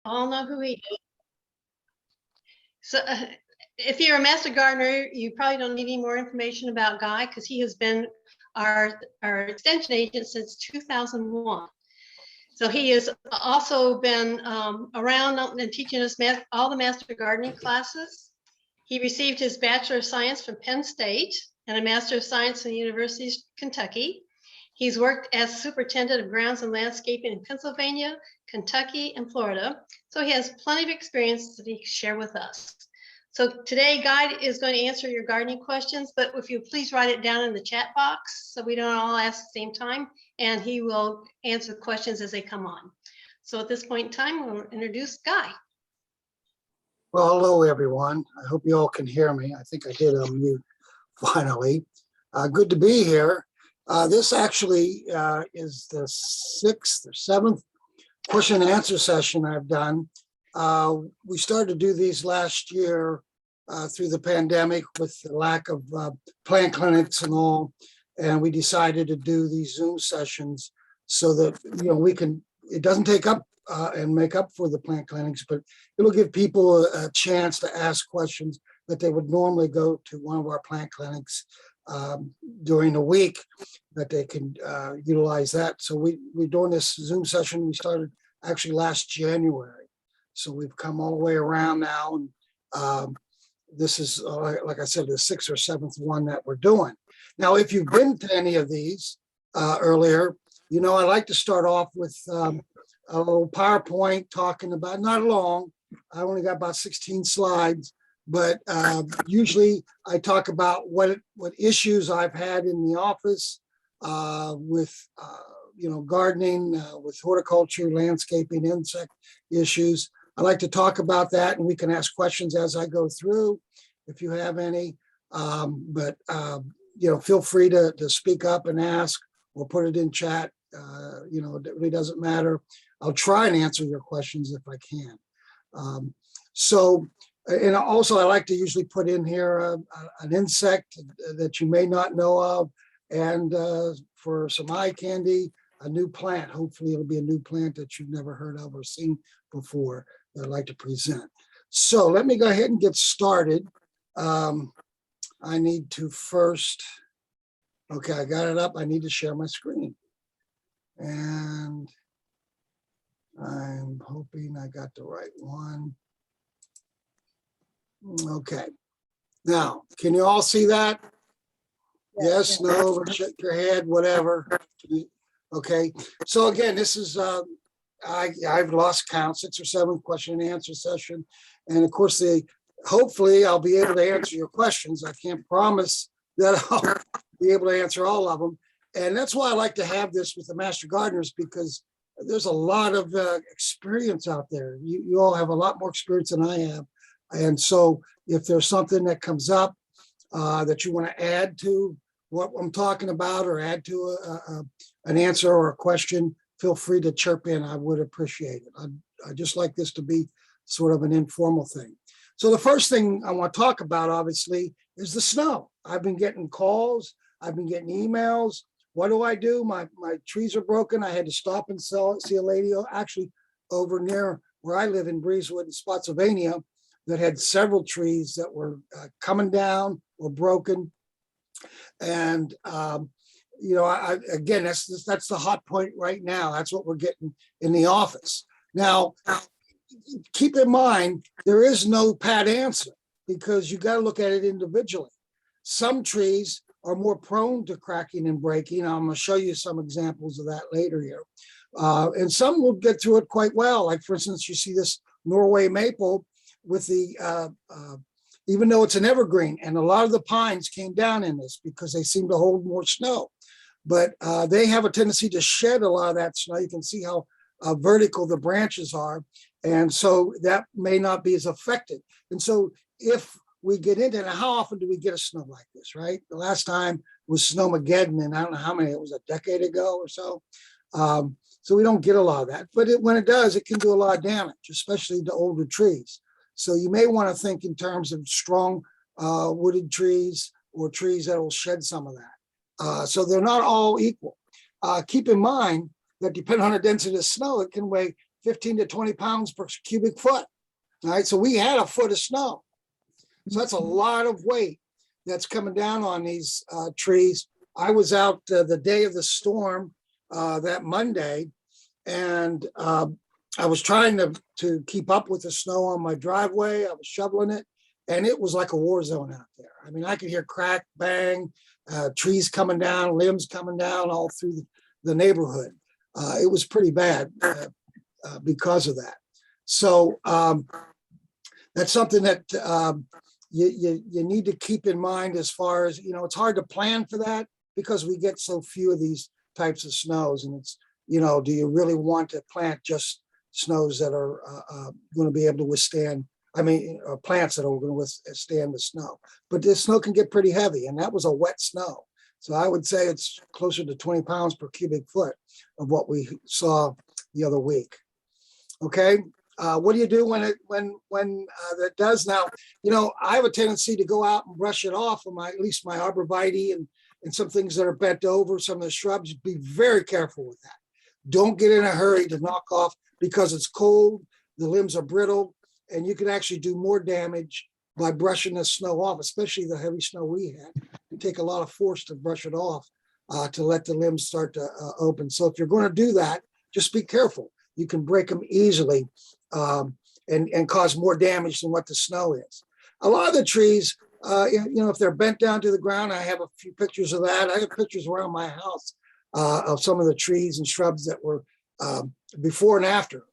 all know who he is. So if you're a master gardener, you probably don't need any more information about Guy because he has been our extension agent since 2001. So he has also been around and teaching us all the master gardening classes. He received his Bachelor of Science from Penn State and a Master of Science from the University of Kentucky. He's worked as superintendent of grounds and landscaping in Pennsylvania, Kentucky, and Florida. So he has plenty of experience that he can share with us. So today, Guy is going to answer your gardening questions, but if you please write it down in the chat box so we don't all ask at the same time, and he will answer the questions as they come on. So at this point in time, we'll introduce Guy. Well, hello, everyone. I hope you all can hear me. I think I did unmute finally. Good to be here. This actually is the 6th or 7th question and answer session I've done. We started to do these last year through the pandemic with the lack of plant clinics and all, and we decided to do these Zoom sessions so that we can. It doesn't take up and make up for the plant clinics, but it'll give people a chance to ask questions that they would normally go to one of our plant clinics during the week, that they can utilize that. So we're doing this Zoom session. We started actually last January. So we've come all the way around now. And this is, like I said, the 6th or 7th one that we're doing. Now, if you've been to any of these earlier, I like to start off with a little PowerPoint talking about, not long, I only got about 16 slides, but usually I talk about what issues I've had in the office with gardening, with horticulture, landscaping, insect issues. I like to talk about that, and we can ask questions as I go through if you have any. But feel free to speak up and ask or put it in chat. It really doesn't matter. I'll try and answer your questions if I can. And also I like to usually put in here an insect that you may not know of, and for some eye candy, a new plant. Hopefully it'll be a new plant that you've never heard of or seen before that I'd like to present. So let me go ahead and get started. I need to first, okay, I got it up. I need to share my screen. And I'm hoping I got the right one. Okay. Now, can you all see that? Yes, no, or shake your head, whatever. Okay. So again, this is, I've lost count, 6th or 7th question and answer session. And of course, hopefully I'll be able to answer your questions. I can't promise that I'll be able to answer all of them. And that's why I like to have this with the Master Gardeners, because there's a lot of experience out there. You all have a lot more experience than I have. And so if there's something that comes up that you want to add to what I'm talking about, or add to an answer or a question, feel free to chirp in. I would appreciate it. I just like this to be sort of an informal thing. So the first thing I want to talk about, obviously, is the snow. I've been getting calls. I've been getting emails. What do? My trees are broken. I had to stop and see a lady actually over near where I live in Breezewood in Spotsylvania that had several trees that were coming down or broken. And, again, that's the hot point right now. That's what we're getting in the office. Now, keep in mind, there is no pat answer, because you got to look at it individually. Some trees are more prone to cracking and breaking. I'm going to show you some examples of that later here. And some will get through it quite well. Like, for instance, you see this Norway maple with the, even though it's an evergreen, and a lot of the pines came down in this because they seem to hold more snow. But they have a tendency to shed a lot of that snow. You can see how vertical the branches are. And so that may not be as affected. And so if we get into it, how often do we get a snow like this, right? The last time was Snowmageddon, and I don't know how many, it was a decade ago or so. So we don't get a lot of that. But when it does, it can do a lot of damage, especially to older trees. So you may want to think in terms of strong wooded trees, or trees that will shed some of that. So they're not all equal. Keep in mind that depending on the density of snow, it can weigh 15 to 20 pounds per cubic foot. All right, so we had a foot of snow. So that's a lot of weight that's coming down on these trees. I was out the day of the storm that Monday, and I was trying to keep up with the snow on my driveway. I was shoveling it, and it was like a war zone out there. I mean, I could hear crack, bang, trees coming down, limbs coming down all through the neighborhood. It was pretty bad because of that. So that's something that you need to keep in mind as far as, it's hard to plan for that because we get so few of these types of snows. And it's, do you really want to plant just snows that are going to be able to withstand, plants that are going to withstand the snow. But this snow can get pretty heavy, and that was a wet snow. So I would say it's closer to 20 pounds per cubic foot of what we saw the other week. Okay. What do you do when that does now? I have a tendency to go out and brush it off of at least my arborvitae and some things that are bent over, some of the shrubs. Be very careful with that. Don't get in a hurry to knock off because it's cold, the limbs are brittle, and you can actually do more damage by brushing the snow off, especially the heavy snow we had. It take a lot of force to brush it off to let the limbs start to open. So if you're going to do that, just be careful. You can break them easily and cause more damage than what the snow is. A lot of the trees, if they're bent down to the ground, I have a few pictures of that. I have pictures around my house of some of the trees and shrubs that were before and after,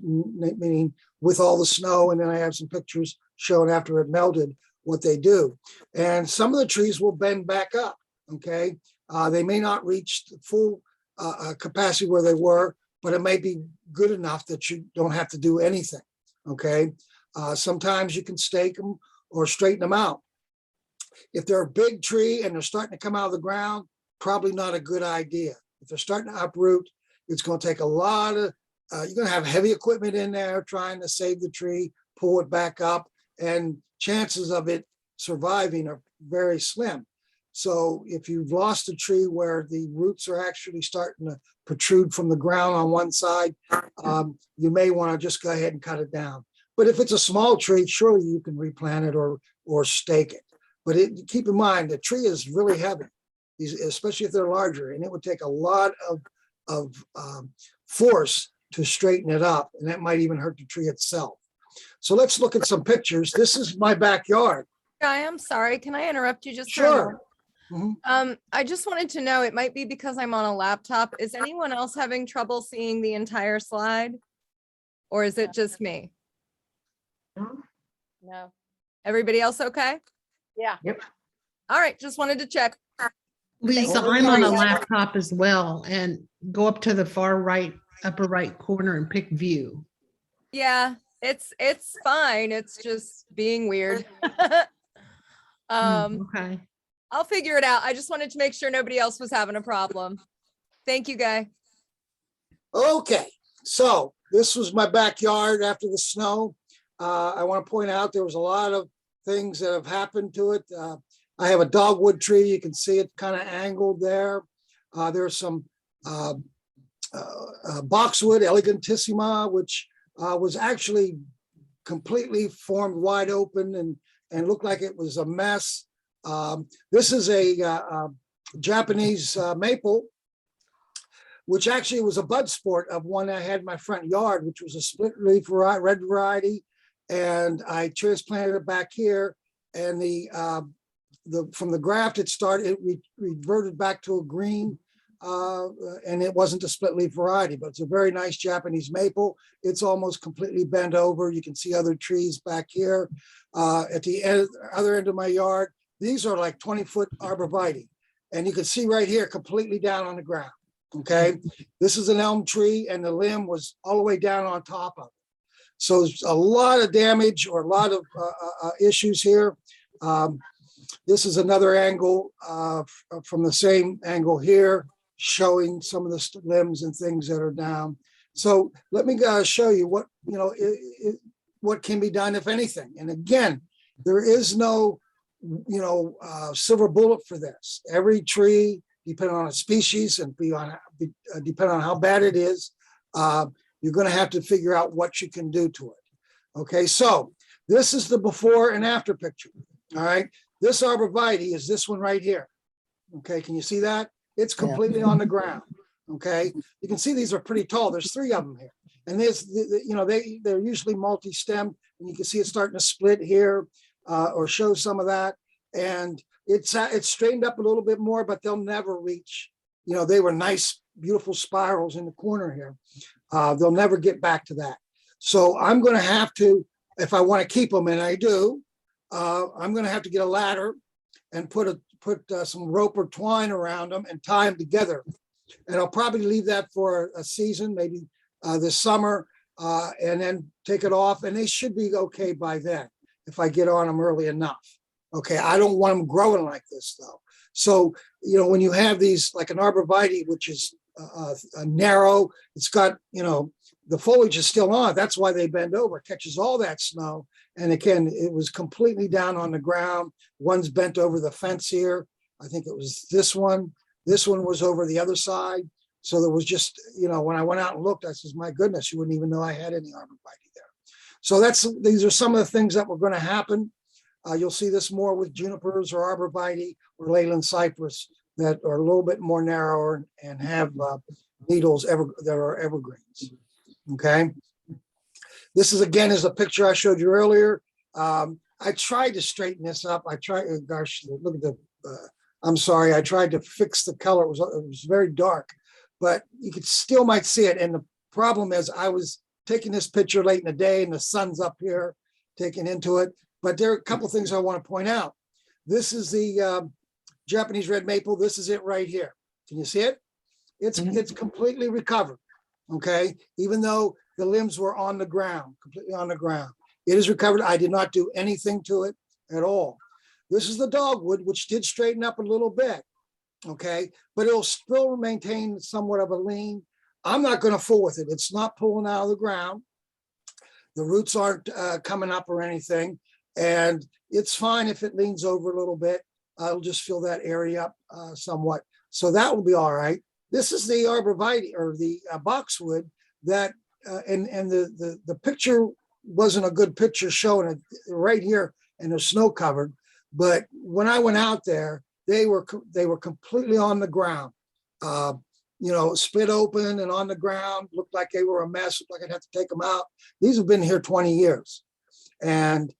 meaning with all the snow. And then I have some pictures showing after it melted what they do. And some of the trees will bend back up, okay? They may not reach the full capacity where they were, but it may be good enough that you don't have to do anything, okay? Sometimes you can stake them or straighten them out. If they're a big tree and they're starting to come out of the ground, probably not a good idea. If they're starting to uproot, it's going to take a lot of, you're going to have heavy equipment in there trying to save the tree, pull it back up, and chances of it surviving are very slim. So if you've lost a tree where the roots are actually starting to protrude from the ground on one side, you may want to just go ahead and cut it down. But if it's a small tree, surely you can replant it or stake it. But keep in mind, the tree is really heavy, especially if they're larger, and it would take a lot of force to straighten it up, and that might even hurt the tree itself. So let's look at some pictures. This is my backyard. Guy, I'm sorry. Can I interrupt you just for a Sure. moment? Mhm. I just wanted to know, it might be because I'm on a laptop. Is anyone else having trouble seeing the entire slide? Or is it just me? No. Everybody else okay? Yeah. All right, just wanted to check. Lisa, Thank you. I'm on a laptop as well, and go up to the far right, upper right corner and pick view. Yeah, it's fine. It's just being weird. Okay. I'll figure it out. I just wanted to make sure nobody else was having a problem. Thank you, Guy. Okay, so this was my backyard after the snow. I want to point out there was a lot of things that have happened to it. I have a dogwood tree. You can see it kind of angled there. There's some boxwood elegantissima, which was actually completely formed wide open and looked like it was a mess. This is a Japanese maple, which actually was a bud sport of one I had in my front yard, which was a split leaf red variety. And I transplanted it back here, and from the graft it reverted back to a green, and it wasn't a split leaf variety, but it's a very nice Japanese maple. It's almost completely bent over. You can see other trees back here. At the other end of my yard, these are like 20-foot arborvitae, and you can see right here completely down on the ground. Okay, this is an elm tree, and the limb was all the way down on top of it. So there's a lot of damage or a lot of issues here. This is another angle from the same angle here, showing some of the limbs and things that are down. So let me show you what can be done, if anything. And again, there is no silver bullet for this. Every tree, depending on its species and depending on how bad it is, you're going to have to figure out what you can do to it. Okay, so this is the before and after picture. All right, this arborvitae is this one right here. Okay, can you see that? It's completely on the ground. Okay, you can see these are pretty tall. There's 3 of them here, and there's they're usually multi-stemmed, and you can see it's starting to split here or show some of that, and it's straightened up a little bit more, but they'll never reach. They were nice, beautiful spirals in the corner here. They'll never get back to that. So I'm going to have to, if I want to keep them, and I do, I'm going to have to get a ladder and put some rope or twine around them and tie them together. And I'll probably leave that for a season, maybe this summer, and then take it off. And they should be okay by then if I get on them early enough. Okay, I don't want them growing like this though. So, when you have these, like an arborvitae, which is narrow, it's got, the foliage is still on. That's why they bend over, it catches all that snow. And again, it was completely down on the ground. One's bent over the fence here. I think it was this one. This one was over the other side. So there was just, when I went out and looked, I says, my goodness, you wouldn't even know I had any arborvitae there. So these are some of the things that were going to happen. You'll see this more with junipers or arborvitae or leyland cypress that are a little bit more narrower and have needles that are evergreens. Okay. This is a picture I showed you earlier. I tried to straighten this up. Look at the, I'm sorry. I tried to fix the color. It was very dark, but you could still might see it. And the problem is I was taking this picture late in the day and the sun's up here taking into it. But there are a couple of things I want to point out. This is the Japanese red maple. This is it right here. Can you see it? It's completely recovered. Okay, even though the limbs were on the ground, completely on the ground, it is recovered. I did not do anything to it at all. This is the dogwood, which did straighten up a little bit. Okay, but it'll still maintain somewhat of a lean. I'm not going to fool with it. It's not pulling out of the ground. The roots aren't coming up or anything. And it's fine if it leans over a little bit. I'll just fill that area up somewhat. So that will be all right. This is the arborvitae or the boxwood that, and the picture wasn't a good picture showing it right here and they're snow covered. But when I went out there, they were completely on the ground, split open and on the ground, looked like they were a mess, looked like I'd have to take them out. These have been here 20 years. And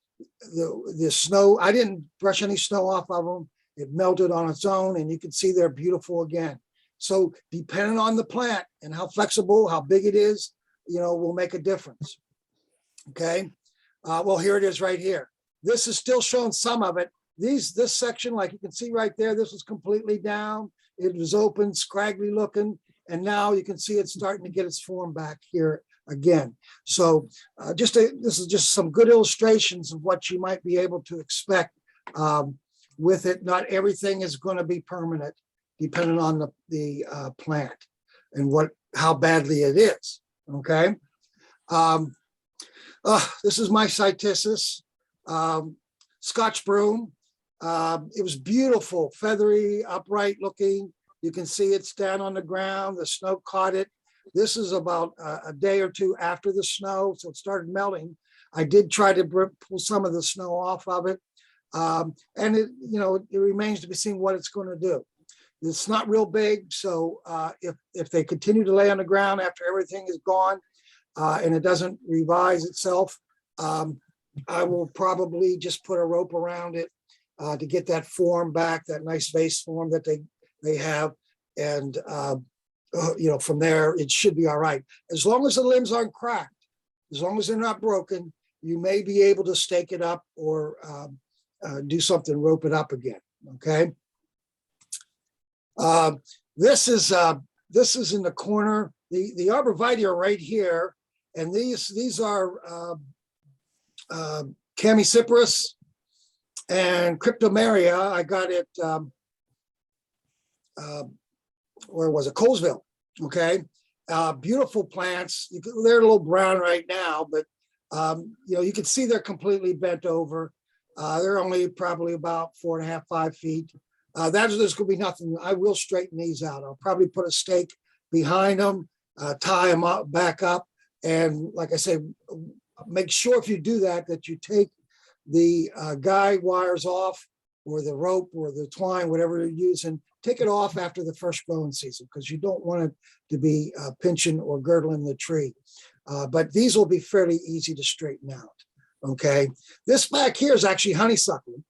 the snow, I didn't brush any snow off of them. It melted on its own and you can see they're beautiful again. So depending on the plant and how flexible, how big it is, will make a difference. Okay. Well, here it is right here. This is still showing some of it. This section, like you can see right there, this was completely down. It was open, scraggly looking. And now you can see it's starting to get its form back here again. So this is just some good illustrations of what you might be able to expect with it. Not everything is going to be permanent, depending on the plant and how badly it is. Okay. This is my cytisus, Scotch broom. It was beautiful, feathery, upright looking. You can see it's down on the ground. The snow caught it. This is about a day or two after the snow, so it started melting. I did try to pull some of the snow off of it. And it remains to be seen what it's going to do. It's not real big, so if they continue to lay on the ground after everything is gone and it doesn't revise itself, I will probably just put a rope around it to get that form back, that nice vase form that they have. And, from there, it should be all right. As long as the limbs aren't cracked, as long as they're not broken, you may be able to stake it up or do something, rope it up again. Okay. This is in the corner. The arborvitae are right here, and these are Chamaecyparis and Cryptomeria. I got it. Where was it? Colesville. Okay. Beautiful plants. They're a little brown right now, but you can see they're completely bent over. They're only probably about 4.5, 5 feet. There's going to be nothing. I will straighten these out. I'll probably put a stake behind them, tie them up, back up, And like I said, make sure if you do that, that you take the guide wires off, or the rope or the twine, whatever you're using, take it off after the first growing season, because you don't want it to be pinching or girdling the tree. But these will be fairly easy to straighten out. Okay. This back here is actually honeysuckle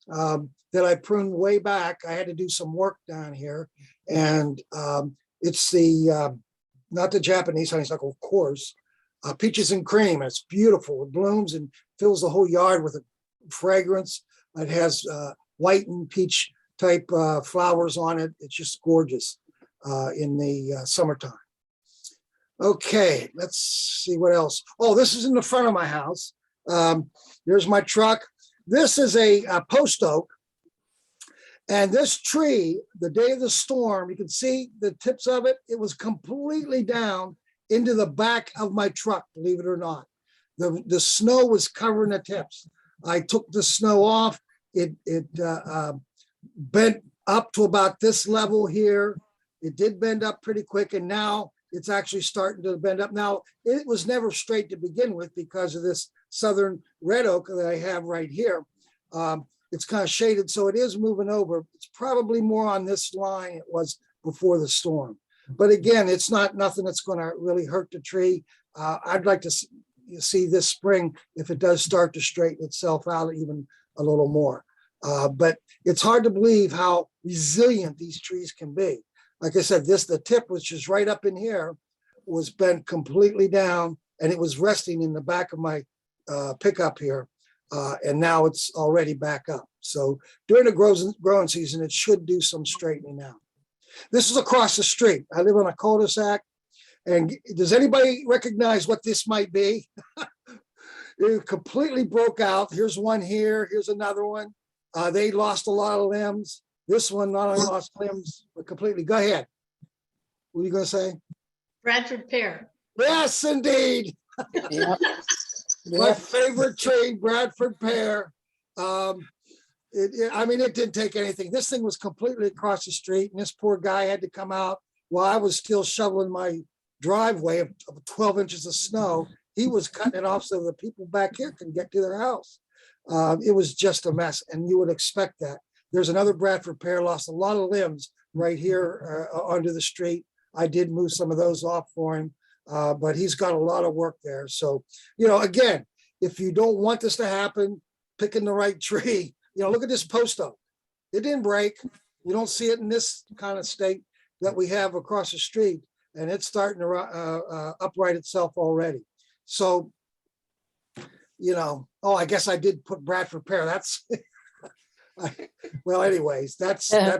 that I pruned way back. I had to do some work down here, and it's the, not the Japanese honeysuckle, of course, peaches and cream. It's beautiful. It blooms and fills the whole yard with a fragrance. It has white and peach type flowers on it. It's just gorgeous in the summertime. Okay, let's see what else. Oh, this is in the front of my house. There's my truck. This is a post oak. And this tree, the day of the storm, you can see the tips of it. It was completely down into the back of my truck, believe it or not. The snow was covering the tips. I took the snow off. It bent up to about this level here. It did bend up pretty quick, and now it's actually starting to bend up. Now, it was never straight to begin with because of this southern red oak that I have right here. It's kind of shaded, so it is moving over. It's probably more on this line it was before the storm. But again, it's not nothing that's going to really hurt the tree. I'd like to see this spring if it does start to straighten itself out even a little more. But it's hard to believe how resilient these trees can be. Like I said, the tip, which is right up in here, was bent completely down, and it was resting in the back of my pickup here. And now it's already back up. So during the growing season, it should do some straightening out. This is across the street. I live on a cul-de-sac. And does anybody recognize what this might be? It completely broke out. Here's one here. Here's another one. They lost a lot of limbs. This one not only lost limbs, but completely. Go ahead. What are you going to say? Bradford pear. Yes, indeed. My favorite tree, Bradford pear. I mean, it didn't take anything. This thing was completely across the street, and this poor guy had to come out while I was still shoveling my driveway of 12 inches of snow. He was cutting it off so the people back here can get to their house. It was just a mess, and you would expect that. There's another Bradford pear, lost a lot of limbs right here under the street. I did move some of those off for him, but he's got a lot of work there. So, again, if you don't want this to happen, picking the right tree, look at this post oak. It didn't break. You don't see it in this kind of state that we have across the street, and it's starting to upright itself already. So, I guess I did put Bradford pear. That's, well, anyways, that's some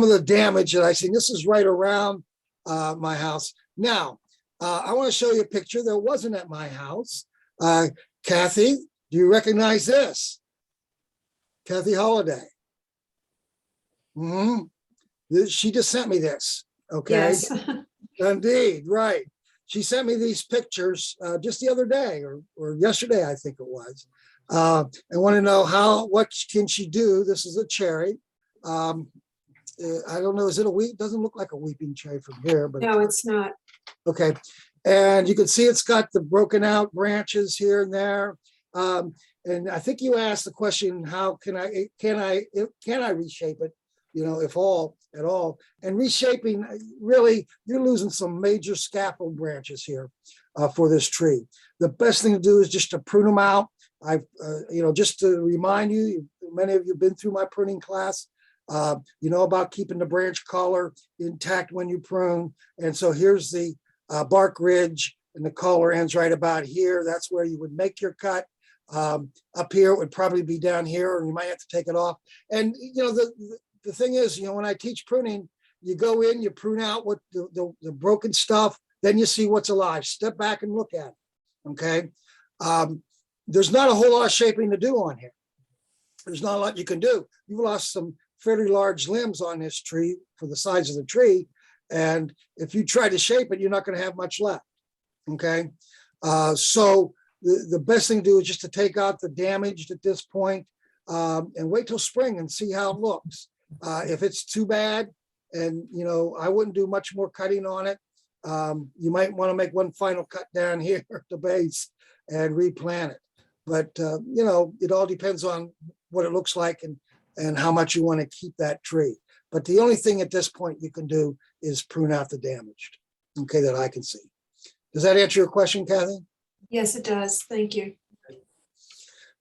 of the damage that I see. This is right around my house. Now, I want to show you a picture that wasn't at my house. Kathy, do you recognize this? Kathy Holiday. She just sent me this. Okay. Yes. Indeed, right. She sent me these pictures just the other day or yesterday, I think it was. I want to know what can she do? This is a cherry. I don't know, is it a weep? Doesn't look like a weeping cherry from here, but No, it's not. okay. And you can see it's got the broken out branches here and there. And I think you asked the question, how can I reshape it? If at all. And reshaping, really, you're losing some major scaffold branches here for this tree. The best thing to do is just to prune them out. Just to remind you, many of you have been through my pruning class. About keeping the branch collar intact when you prune. And so here's the bark ridge, and the collar ends right about here. That's where you would make your cut. Up here, it would probably be down here, or you might have to take it off. And the thing is, when I teach pruning, you go in, you prune out what the broken stuff, then you see what's alive. Step back and look at it. Okay. There's not a whole lot of shaping to do on here. There's not a lot you can do. You've lost some fairly large limbs on this tree for the size of the tree. And if you try to shape it, you're not going to have much left. Okay. So the best thing to do is just to take out the damage at this point, and wait till spring and see how it looks. If it's too bad, and I wouldn't do much more cutting on it, You might want to make one final cut down here at the base and replant it. But, it all depends on what it looks like and how much you want to keep that tree. But the only thing at this point you can do is prune out the damaged, okay, that I can see. Does that answer your question, Kathy? Yes, it does. Thank you.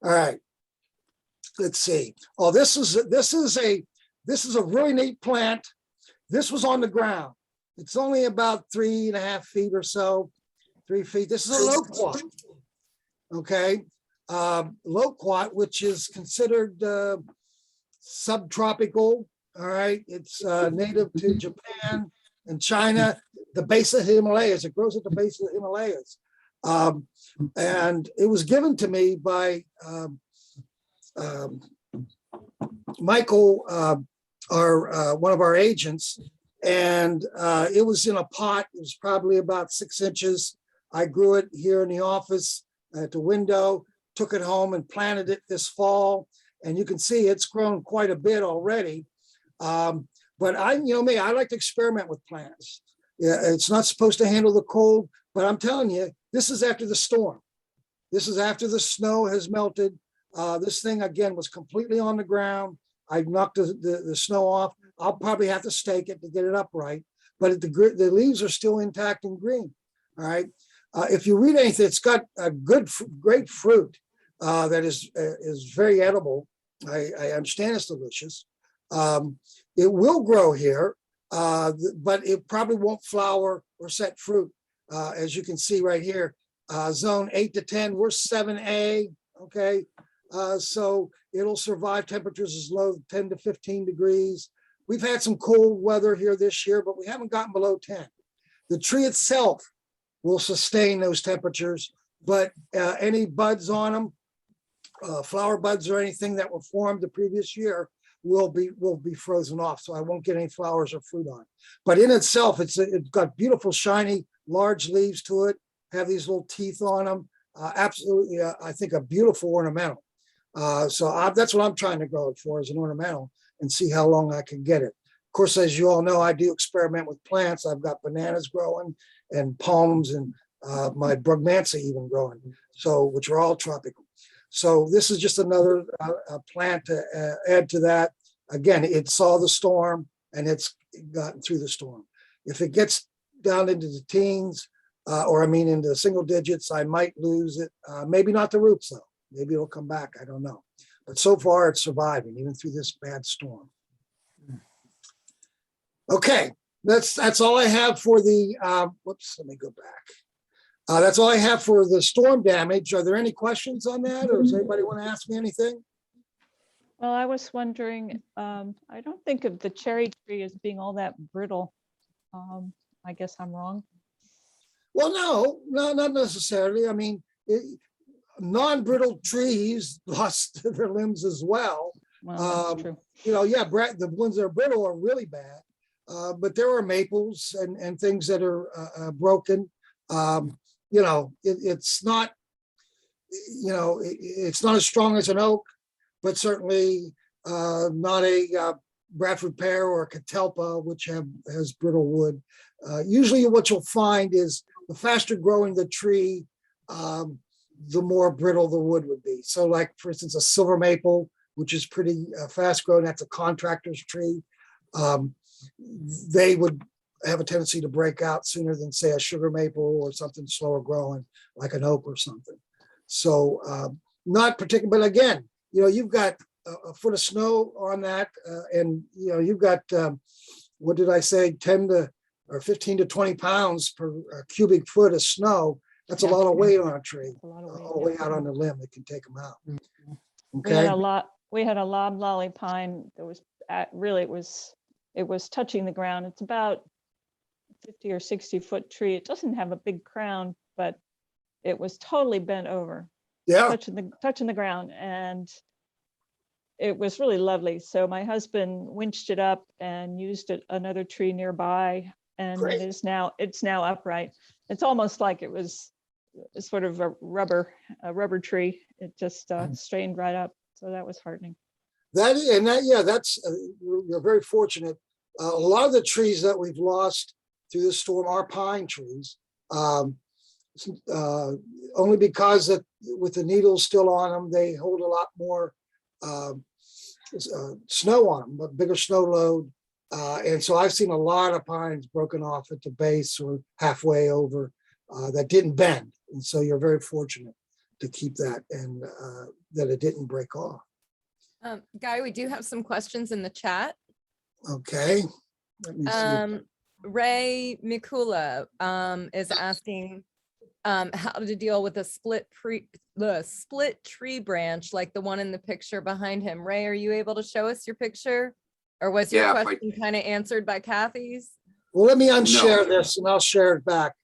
All right. Let's see. Oh, this is a really neat plant. This was on the ground. It's only about 3.5 feet or so, 3 feet. This is a loquat. Okay. Loquat, which is considered subtropical. All right. It's native to Japan and China, the base of the Himalayas. It grows at the base of the Himalayas. And it was given to me by Michael, one of our agents, and it was in a pot. It was probably about 6 inches. I grew it here in the office at the window, took it home and planted it this fall. And you can see it's grown quite a bit already. But I like to experiment with plants. Yeah, it's not supposed to handle the cold, but I'm telling you, this is after the storm. This is after the snow has melted. This thing, again, was completely on the ground. I knocked the snow off. I'll probably have to stake it to get it upright, but the leaves are still intact and green. All right. If you read anything, it's got a great fruit that is very edible. I understand it's delicious. It will grow here, but it probably won't flower or set fruit. As you can see right here, zone 8 to 10, we're 7A. Okay. So it'll survive temperatures as low as 10 to 15 degrees. We've had some cold weather here this year, but we haven't gotten below 10. The tree itself will sustain those temperatures, but any buds on them, flower buds or anything that were formed the previous year will be frozen off. So I won't get any flowers or fruit on it. But in itself, it's got beautiful, shiny, large leaves to it, have these little teeth on them. Absolutely, I think a beautiful ornamental. So that's what I'm trying to grow it for, as an ornamental, and see how long I can get it. Of course, as you all know, I do experiment with plants. I've got bananas growing and palms and my brugmansia even growing, so which are all tropical. So this is just another plant to add to that. Again, it saw the storm and it's gotten through the storm. If it gets down into the teens, into the single digits, I might lose it. Maybe not the roots though. Maybe it'll come back. I don't know. But so far it's surviving even through this bad storm. Okay, that's all I have for the, whoops, let me go back. That's all I have for the storm damage. Are there any questions on that, or does anybody want to ask me anything? Well, I was wondering, I don't think of the cherry tree as being all that brittle. I guess I'm wrong. Well, no, not necessarily. I mean, non-brittle trees lost their limbs as well. Well, that's true. The ones that are brittle are really bad, but there are maples and things that are broken. It's not, it's not as strong as an oak, but certainly not a Bradford pear or a catalpa, which has brittle wood. Usually what you'll find is the faster growing the tree, the more brittle the wood would be. So like, for instance, a silver maple, which is pretty fast growing, that's a contractor's tree. They would have a tendency to break out sooner than, say, a sugar maple or something slower growing like an oak or something. So not particular, but again, you've got a foot of snow on that, and you've got what did I say, 15 to 20 pounds per cubic foot of snow. That's a lot of weight on a tree, all the way out on the limb. It can take them out. Okay. We had a loblolly pine that was it was touching the ground. It's about 50 or 60 foot tree. It doesn't have a big crown, but it was totally bent over. Yeah. Touching the ground, and it was really lovely. So my husband winched it up and used another tree nearby, and it's now upright. It's almost like it was sort of a rubber tree. It just strained right up. So that was heartening. That's you're very fortunate. A lot of the trees that we've lost through the storm are pine trees. Only because that with the needles still on them, they hold a lot more snow on them, but bigger snow load. And so I've seen a lot of pines broken off at the base or halfway over that didn't bend. And so you're very fortunate to keep that and that it didn't break off. Guy, we do have some questions in the chat. Okay. Let me see. Ray Mikula is asking how to deal with a split tree branch like the one in the picture behind him. Ray, are you able to show us your picture? Or was your question kind of answered by Kathy's? Well, let me unshare this and I'll share it back.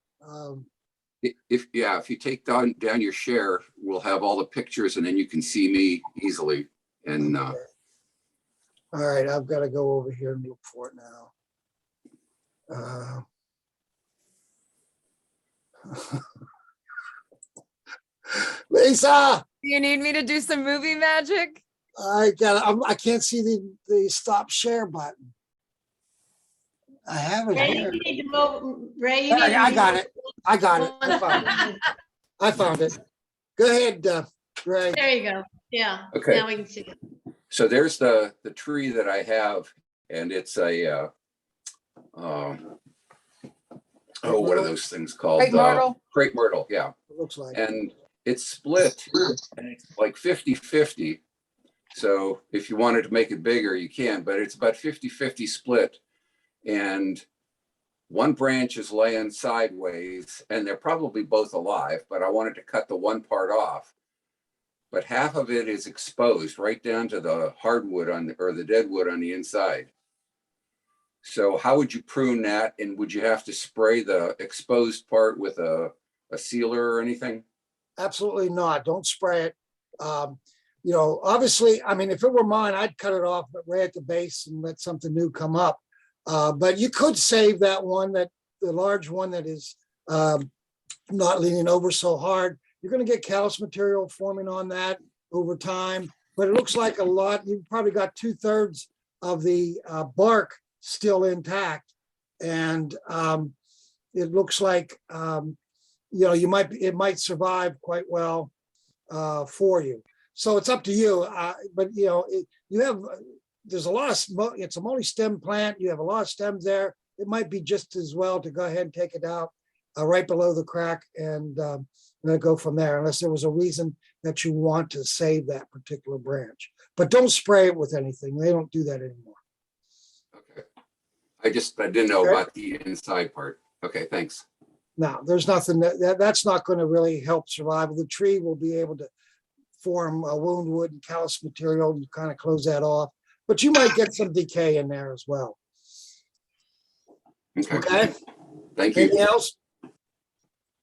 If you take down your share, we'll have all the pictures and then you can see me easily. And Okay. All right, I've got to go over here and look for it now. Lisa, Do you need me to do some movie magic? I can't see the stop share button. I have it Ray, here. you need to move, Ray, you need to I got move it. I got it. I found it. Go ahead, Ray. There you go. Yeah. Okay. Now we can see it. so there's the tree that I have, and it's a what are those things called? Crepe myrtle? Crepe myrtle, yeah. It looks like. And it's split and it's like 50-50. So if you wanted to make it bigger, you can, but it's about 50-50 split. And one branch is laying sideways and they're probably both alive, but I wanted to cut the one part off. But half of it is exposed right down to the hardwood or the dead wood on the inside. So how would you prune that? And would you have to spray the exposed part with a sealer or anything? Absolutely not. Don't spray it. Obviously, I mean, if it were mine, I'd cut it off right at the base and let something new come up. But you could save that one, the large one that is not leaning over so hard. You're going to get callus material forming on that over time, but it looks like a lot. You've probably got 2/3 of the bark still intact, and it looks like it might survive quite well for you. So it's up to you. But there's a lot of, it's a multi-stem plant. You have a lot of stems there. It might be just as well to go ahead and take it out right below the crack and go from there, unless there was a reason that you want to save that particular branch. But don't spray it with anything. They don't do that anymore. Okay. I didn't know about the inside part. Okay, thanks. No, there's nothing that's not going to really help survival. The tree will be able to form a wound wood and callus material and kind of close that off, but you might get some decay in there as well. Okay. Thank you. Anything else?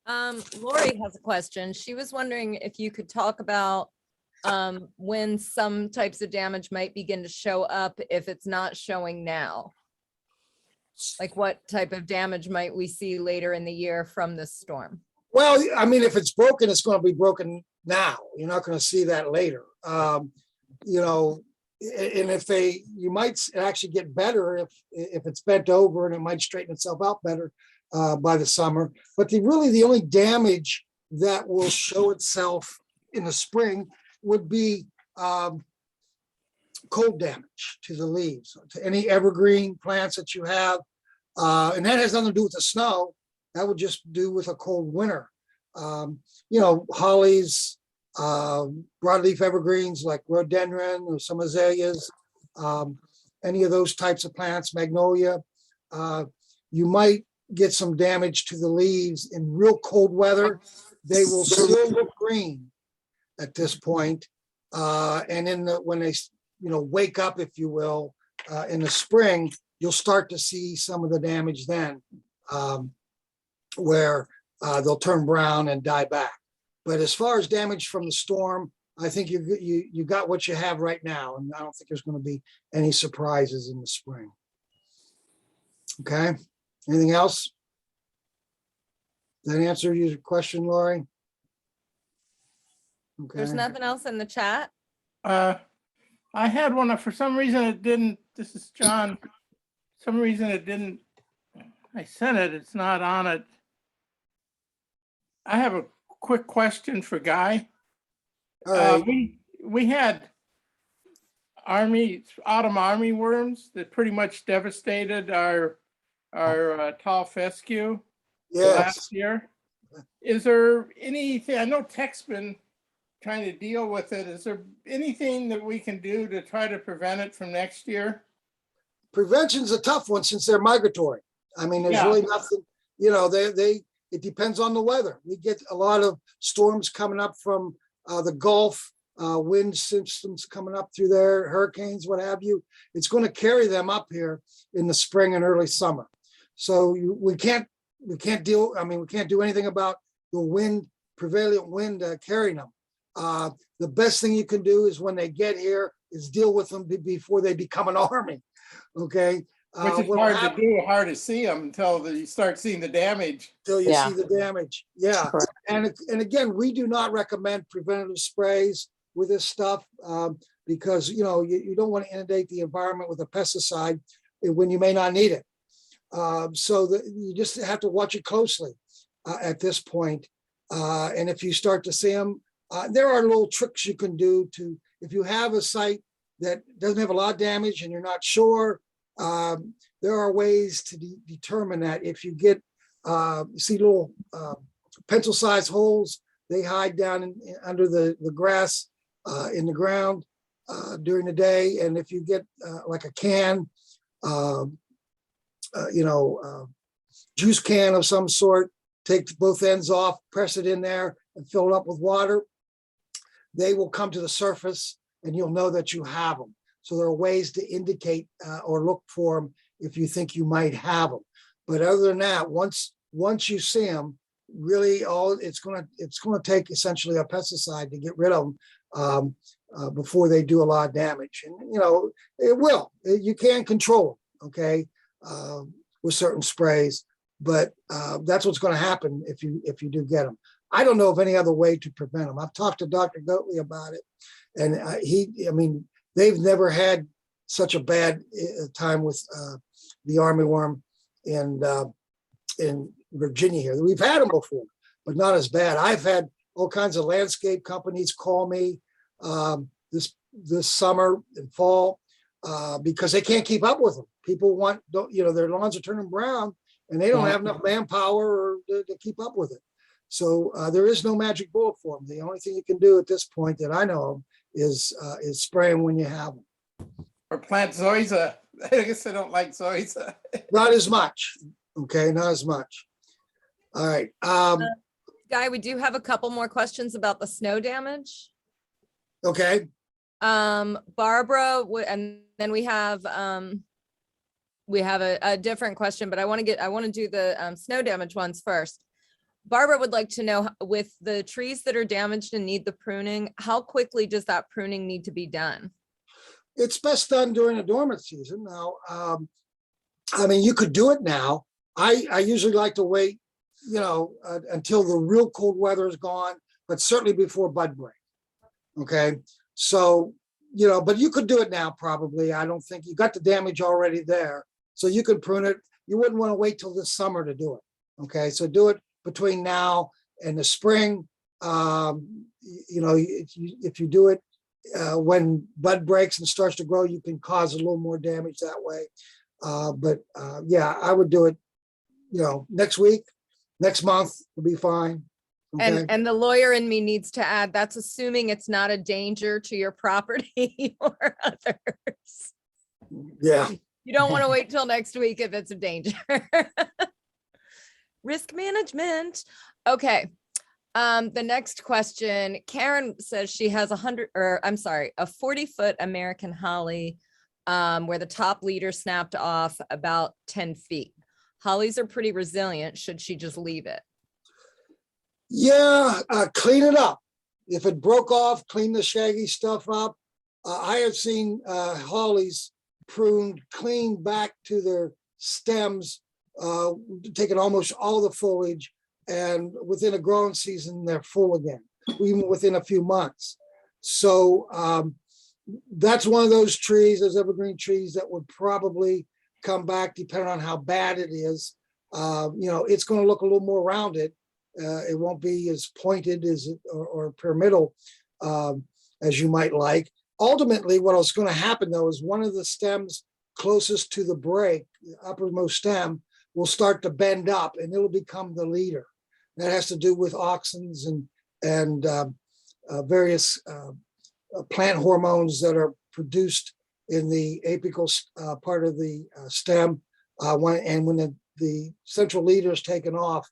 Lori has a question. She was wondering if you could talk about when some types of damage might begin to show up if it's not showing now. Like what type of damage might we see later in the year from this storm? Well, I mean, if it's broken, it's going to be broken now. You're not going to see that later. And you might actually get better if it's bent over, and it might straighten itself out better by the summer. But the only damage that will show itself in the spring would be cold damage to the leaves, to any evergreen plants that you have. And that has nothing to do with the snow. That would just do with a cold winter. Hollies, broadleaf evergreens like rhododendron or some azaleas, any of those types of plants, magnolia. You might get some damage to the leaves in real cold weather. They will still look green at this point. And when they wake up, if you will, in the spring, you'll start to see some of the damage then, where they'll turn brown and die back. But as far as damage from the storm, I think you got what you have right now, and I don't think there's going to be any surprises in the spring. Okay. Anything else? Does that answer your question, Lori? Okay. There's nothing else in the chat. I had one, for some reason it didn't, this is John. For some reason it didn't I sent it, it's not on it. I have a quick question for Guy. All right, We had autumn army worms that pretty much devastated our tall fescue yes. last year. Is there anything, I know Tech's been trying to deal with it. Is there anything that we can do to try to prevent it from next year? Prevention's a tough one since they're migratory. I mean, there's Yeah. really nothing, it depends on the weather. We get a lot of storms coming up from the Gulf, wind systems coming up through there, hurricanes, what have you. It's going to carry them up here in the spring and early summer. So we can't do anything about the wind, prevalent wind carrying them. The best thing you can do is when they get here is deal with them before they become an army. Okay. Which is hard to do, hard to see them until you start seeing the damage. Till you Yeah. see the damage. Yeah. Correct. And again, we do not recommend preventative sprays with this stuff because, you don't want to inundate the environment with a pesticide when you may not need it. So that you just have to watch it closely at this point. And if you start to see them, there are little tricks you can do if you have a site that doesn't have a lot of damage and you're not sure, there are ways to determine that. If you get, see little pencil-sized holes, they hide down under the grass in the ground during the day. And if you get like a can, juice can of some sort, take both ends off, press it in there and fill it up with water, they will come to the surface and you'll know that you have them. So there are ways to indicate or look for them if you think you might have them. But other than that, once you see them, really it's going to take essentially a pesticide to get rid of them before they do a lot of damage. And it will. You can control them, okay, with certain sprays. But that's what's going to happen if you do get them. I don't know of any other way to prevent them. I've talked to Dr. Goatley about it, and they've never had such a bad time with the armyworm in Virginia here. We've had them before, but not as bad. I've had all kinds of landscape companies call me this summer and fall because they can't keep up with them. People their lawns are turning brown and they don't have enough manpower to keep up with it. So there is no magic bullet for them. The only thing you can do at this point that I know of is spray them when you have them. Or plant zoysia. I guess I don't like zoysia. Not as much. Okay, not as much. All right. Guy, we do have a couple more questions about the snow damage. Okay. Barbara, and then we have a different question, but I want to do the snow damage ones first. Barbara would like to know, with the trees that are damaged and need the pruning, how quickly does that pruning need to be done? It's best done during the dormant season. Now, you could do it now. I usually like to wait, until the real cold weather is gone, but certainly before bud break. Okay. So, but you could do it now probably. I don't think you got the damage already there. So you could prune it. You wouldn't want to wait till this summer to do it. Okay. So do it between now and the spring. If you do it when bud breaks and starts to grow, you can cause a little more damage that way. I would do it, next week, next month will be fine. Okay? And the lawyer in me needs to add, that's assuming it's not a danger to your property or others. Yeah. You don't want to wait till next week if it's a danger. Risk management. Okay. The next question, Karen says she has a 40-foot American holly where the top leader snapped off about 10 feet. Hollies are pretty resilient. Should she just leave it? Yeah, clean it up. If it broke off, clean the shaggy stuff up. I have seen hollies pruned clean back to their stems, taking almost all the foliage, and within a growing season, they're full again, even within a few months. So that's one of those trees, those evergreen trees that would probably come back depending on how bad it is. it's going to look a little more rounded. It won't be as pointed as or pyramidal as you might like. Ultimately, what's going to happen though is one of the stems closest to the break, the uppermost stem, will start to bend up, and it'll become the leader. That has to do with auxins and various plant hormones that are produced in the apical part of the stem. When the central leader is taken off,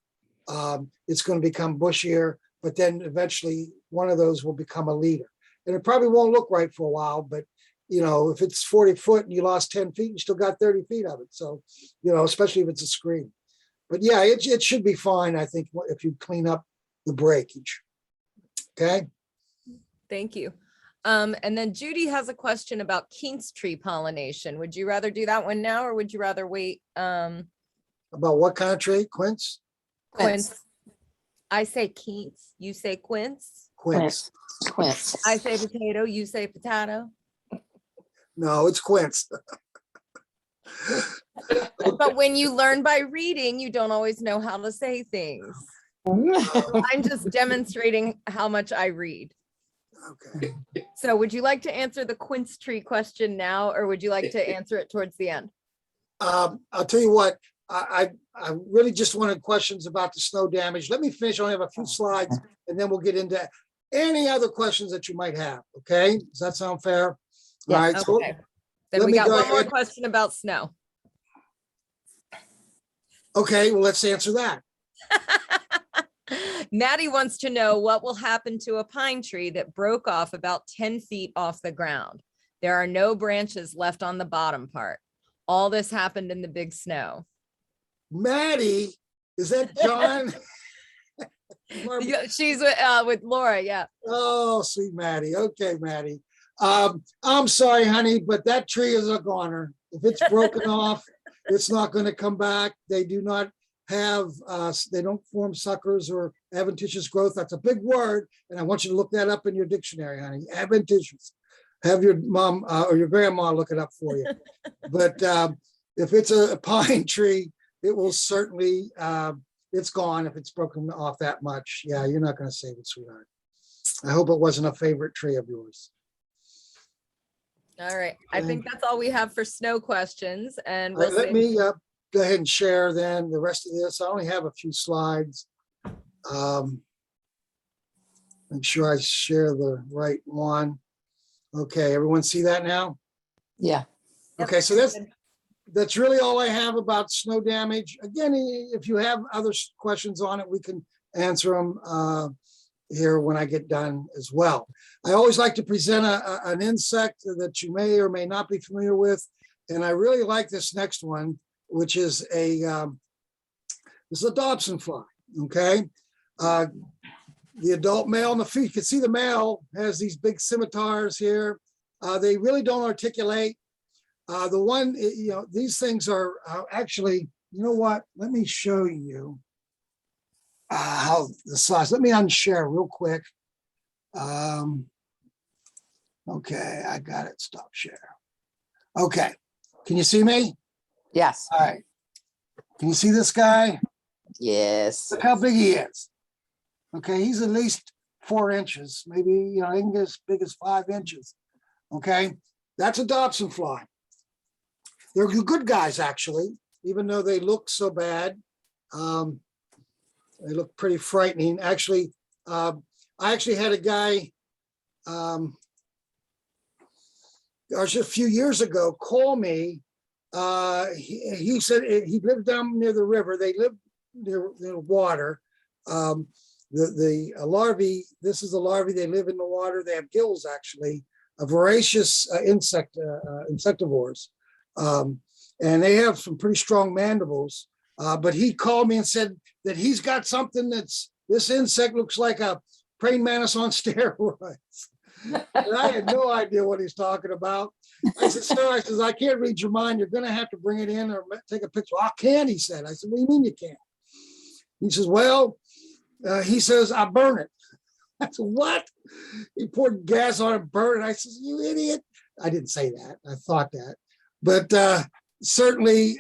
it's going to become bushier, but then eventually one of those will become a leader. And it probably won't look right for a while, but if it's 40 foot and you lost 10 feet, you still got 30 feet of it. So, especially if it's a screen. But yeah, it should be fine, I think, if you clean up the breakage. Okay. Thank you. And then Judy has a question about Quince tree pollination. Would you rather do that one now, or would you rather wait? About what kind of tree? Quince? Quince. I say Quince, you say Quince. Quince. Quince. I say potato, you say potato. No, it's quince. But when you learn by reading, you don't always know how to say things. I'm just demonstrating how much I read. Okay. So would you like to answer the quince tree question now, or would you like to answer it towards the end? I'll tell you what, I really just wanted questions about the snow damage. Let me finish. I only have a few slides, and then we'll get into any other questions that you might have. Okay, does that sound fair? Yeah. All right. So Okay. Then let we me got go one more ahead. question about snow. Okay, well, let's answer that. Maddie wants to know what will happen to a pine tree that broke off about 10 feet off the ground. There are no branches left on the bottom part. All this happened in the big snow. Maddie, is that John? Yeah, she's with Laura. Yeah. Oh, sweet Maddie. Okay, Maddie. I'm sorry, honey, but that tree is a goner. If it's broken off, it's not going to come back. They do not have, they don't form suckers or adventitious growth. That's a big word, and I want you to look that up in your dictionary, honey. Adventitious. Have your mom or your grandma look it up for you. But if it's a pine tree, it will certainly, it's gone if it's broken off that much. Yeah, you're not going to save it, sweetheart. I hope it wasn't a favorite tree of yours. All right. I think that's all we have for snow questions. And All right, we'll let see. me go ahead and share then the rest of this. I only have a few slides. Make sure I share the right one. Okay, everyone see that now? Yeah. Okay, so that's really all I have about snow damage. Again, if you have other questions on it, we can answer them here when I get done as well. I always like to present an insect that you may or may not be familiar with. And I really like this next one, which is this is a Dobson fly, okay? The adult male and the female, you can see the male has these big scimitars here. They really don't articulate. The one, these things are actually, you know what? Let me show you how the size. Let me unshare real quick. Okay, I got it. Stop share. Okay, can you see me? Yes. All right. Can you see this guy? Yes. Look how big he is. Okay, he's at least 4 inches, maybe, he can get as big as 5 inches. Okay, that's a Dobson fly. They're good guys, actually, even though they look so bad. They look pretty frightening. Actually, I actually had a guy just a few years ago call me. He said he lived down near the river. They live near water. The larvae, this is the larvae, they live in the water. They have gills, actually, a voracious insectivores. And they have some pretty strong mandibles. But he called me and said that he's got something this insect looks like a praying mantis on steroids. And I had no idea what he's talking about. I said, sir, I can't read your mind. You're going to have to bring it in or take a picture. I can, he said. I said, what do you mean you can't? He says, well, he says, I burn it. I said, what? He poured gas on it, burned it. I said, you idiot. I didn't say that. I thought that. But certainly,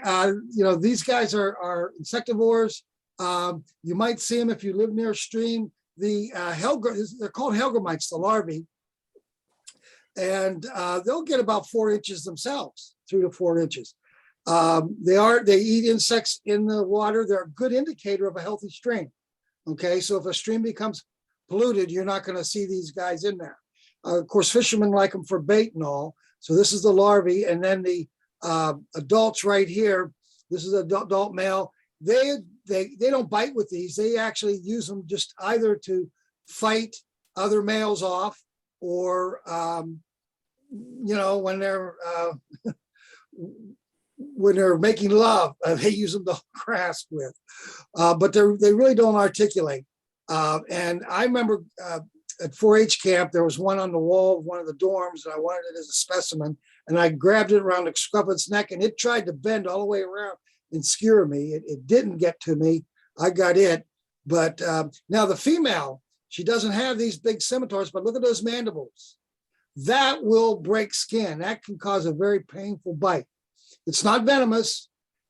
these guys are insectivores. You might see them if you live near a stream. They're called helgramites, the larvae. And they'll get about 4 inches themselves, 3 to 4 inches. They eat insects in the water. They're a good indicator of a healthy stream. Okay, so if a stream becomes polluted, you're not going to see these guys in there. Of course, fishermen like them for bait and all. So this is the larvae, and then the adults right here. This is an adult male. They don't bite with these. They actually use them just either to fight other males off, or when they're when they're making love, they use them to grasp with. But they really don't articulate. And I remember at 4-H camp, there was one on the wall of one of the dorms, and I wanted it as a specimen. And I grabbed it around the scruff of its neck, and it tried to bend all the way around and skewer me. It didn't get to me. I got it. But now the female, she doesn't have these big scimitars, but look at those mandibles. That will break skin. That can cause a very painful bite. It's not venomous,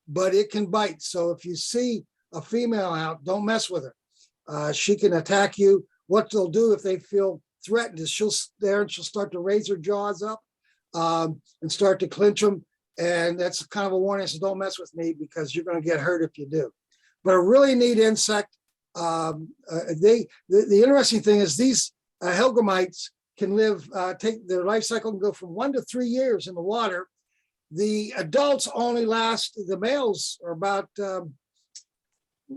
but it can bite. So if you see a female out, don't mess with her. She can attack you. What they'll do if they feel threatened is she'll start to raise her jaws up and start to clench them. And that's kind of a warning. So don't mess with me, because you're going to get hurt if you do. But a really neat insect. The interesting thing is these helgramites can live, take their life cycle can go from 1 to 3 years in the water. The adults only last, the males are about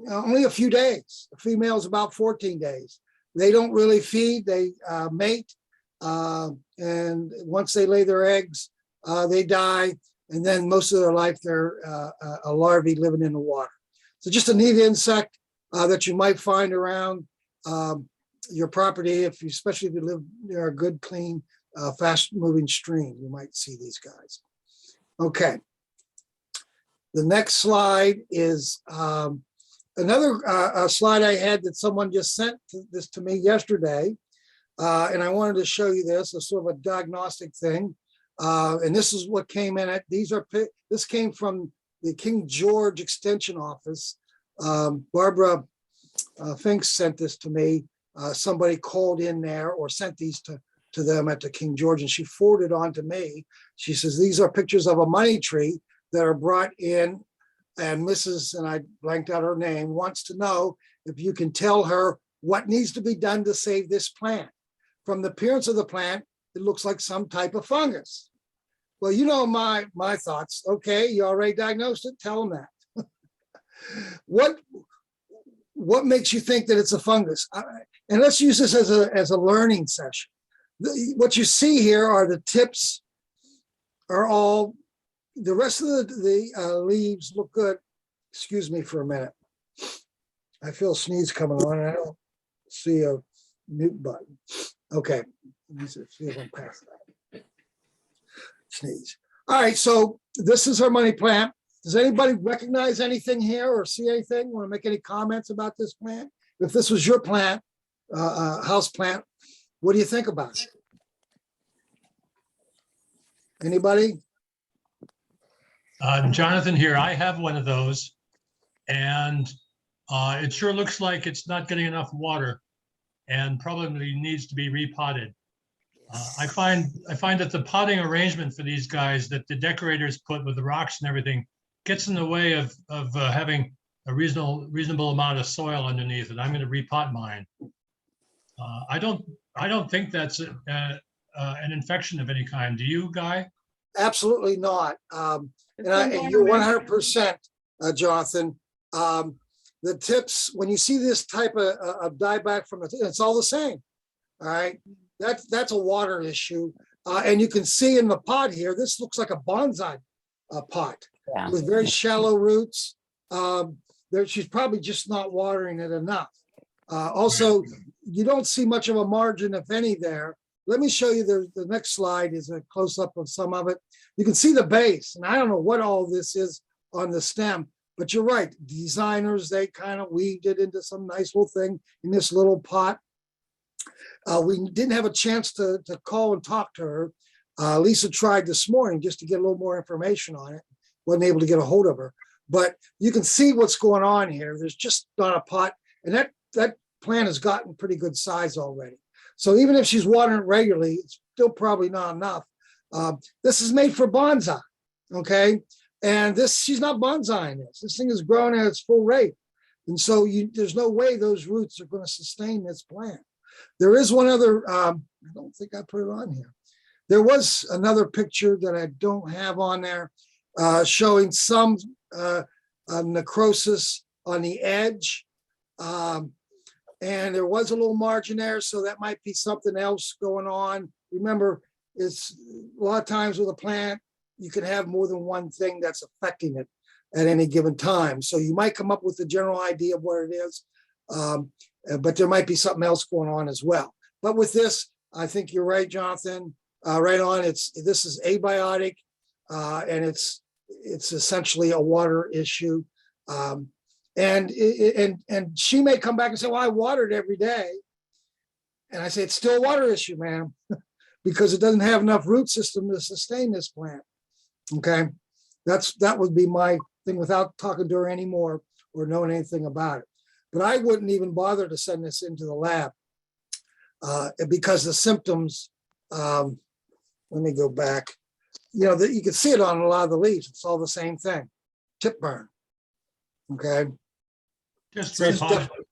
only a few days. The females about 14 days. They don't really feed, they mate. And once they lay their eggs, they die. And then most of their life, they're a larvae living in the water. So just a neat insect that you might find around your property, especially if you live near a good, clean, fast-moving stream, you might see these guys. Okay. The next slide is another slide I had that someone just sent this to me yesterday. And I wanted to show you this, a sort of a diagnostic thing. And this is what came in it. This came from the King George Extension Office. Barbara Finks sent this to me. Somebody called in there or sent these to them at the King George, and she forwarded on to me. She says, these are pictures of a money tree that are brought in, and Mrs., and I blanked out her name, wants to know if you can tell her what needs to be done to save this plant. From the appearance of the plant, it looks like some type of fungus. Well, you know my thoughts. Okay, you already diagnosed it, tell them that. What makes you think that it's a fungus? And let's use this as a learning session. What you see here are the tips are all, the rest of the leaves look good. Excuse me for a minute. I feel a sneeze coming on and I don't see a mute button. Okay, let me see if I'm past that. Sneeze. All right, so this is our money plant. Does anybody recognize anything here or see anything? Want to make any comments about this plant? If this was your plant, house plant, what do you think about it? Anybody? Jonathan here. I have one of those, and it sure looks like it's not getting enough water and probably needs to be repotted. I find that the potting arrangement for these guys that the decorators put with the rocks and everything gets in the way of having a reasonable amount of soil underneath it. I'm going to repot mine. I don't think that's an infection of any kind. Do you, Guy? Absolutely not. And you're 100%, Jonathan. The tips, when you see this type of dieback from it's all the same. All right, that's a water issue, and you can see in the pot here. This looks like a bonsai pot with very shallow roots. She's probably just not watering it enough. Also, you don't see much of a margin, if any, there. Let me show you the next slide is a close-up of some of it. You can see the base, and I don't know what all this is on the stem, but you're right. Designers, they kind of weaved it into some nice little thing in this little pot. We didn't have a chance to call and talk to her. Lisa tried this morning just to get a little more information on it. wasn't able to get a hold of her. But you can see what's going on here. There's just not a pot, and that plant has gotten pretty good size already. So even if she's watering it regularly, it's still probably not enough. This is made for bonsai, okay? And she's not bonsaiing this. This thing is growing at its full rate. And so there's no way those roots are going to sustain this plant. There is one other, I don't think I put it on here. There was another picture that I don't have on there showing some necrosis on the edge. And there was a little margin there, so that might be something else going on. Remember, it's a lot of times with a plant, you can have more than one thing that's affecting it at any given time. So you might come up with a general idea of what it is, but there might be something else going on as well. But with this, I think you're right, Jonathan. Right on. This is abiotic, and it's essentially a water issue. And she may come back and say, "Well, I watered every day," and I say, "It's still a water issue, ma'am, because it doesn't have enough root system to sustain this plant." Okay, that would be my thing without talking to her anymore or knowing anything about it. But I wouldn't even bother to send this into the lab because the symptoms. Let me go back. You know, you can see it on a lot of the leaves. It's all the same thing. Tip burn. Okay. Just So it's repot it. different.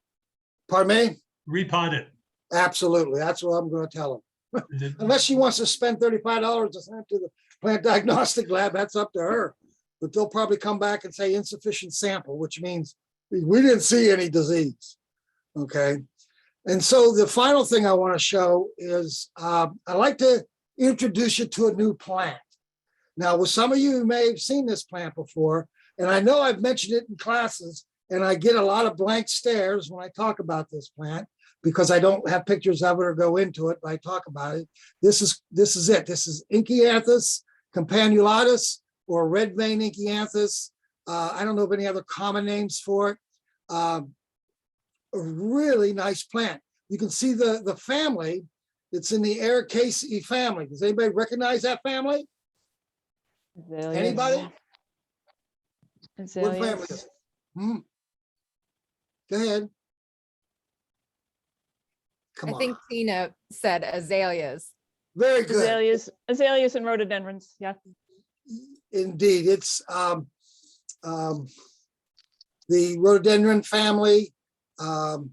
Pardon me? Repot it. Absolutely. That's what I'm going to tell her. Unless she wants to spend $35 to send it to the plant diagnostic lab, that's up to her. But they'll probably come back and say insufficient sample, which means we didn't see any disease. Okay. And so the final thing I want to show is I like to introduce you to a new plant. Now, with some of you may have seen this plant before, and I know I've mentioned it in classes, and I get a lot of blank stares when I talk about this plant because I don't have pictures of it or go into it, but I talk about it. This is it. This is Inchianthus campanulatus, or red vein Inchianthus. I don't know of any other common names for it. A really nice plant. You can see the family. It's in the Ericaceae family. Does anybody recognize that family? Azaleas. Anybody? What family Azaleas. is it? Go ahead. Come I on. think Tina said azaleas. Very good. Azaleas and rhododendrons. Yeah. Indeed. It's the rhododendron family. And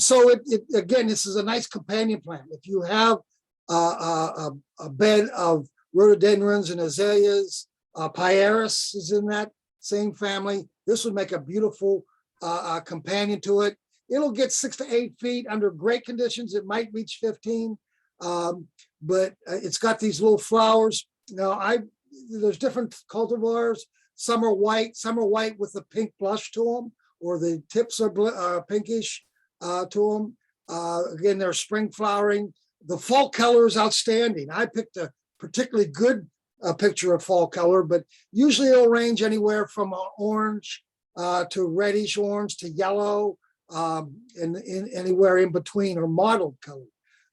so it again, this is a nice companion plant. If you have a bed of rhododendrons and azaleas, Pieris is in that same family. This would make a beautiful companion to it. It'll get 6 to 8 feet under great conditions. It might reach 15, but it's got these little flowers. Now, there's different cultivars. Some are white with a pink blush to them, or the tips are pinkish to them. Again, they're spring flowering. The fall color is outstanding. I picked a particularly good picture of fall color, but usually it'll range anywhere from orange to reddish orange to yellow, and anywhere in between, or mottled color.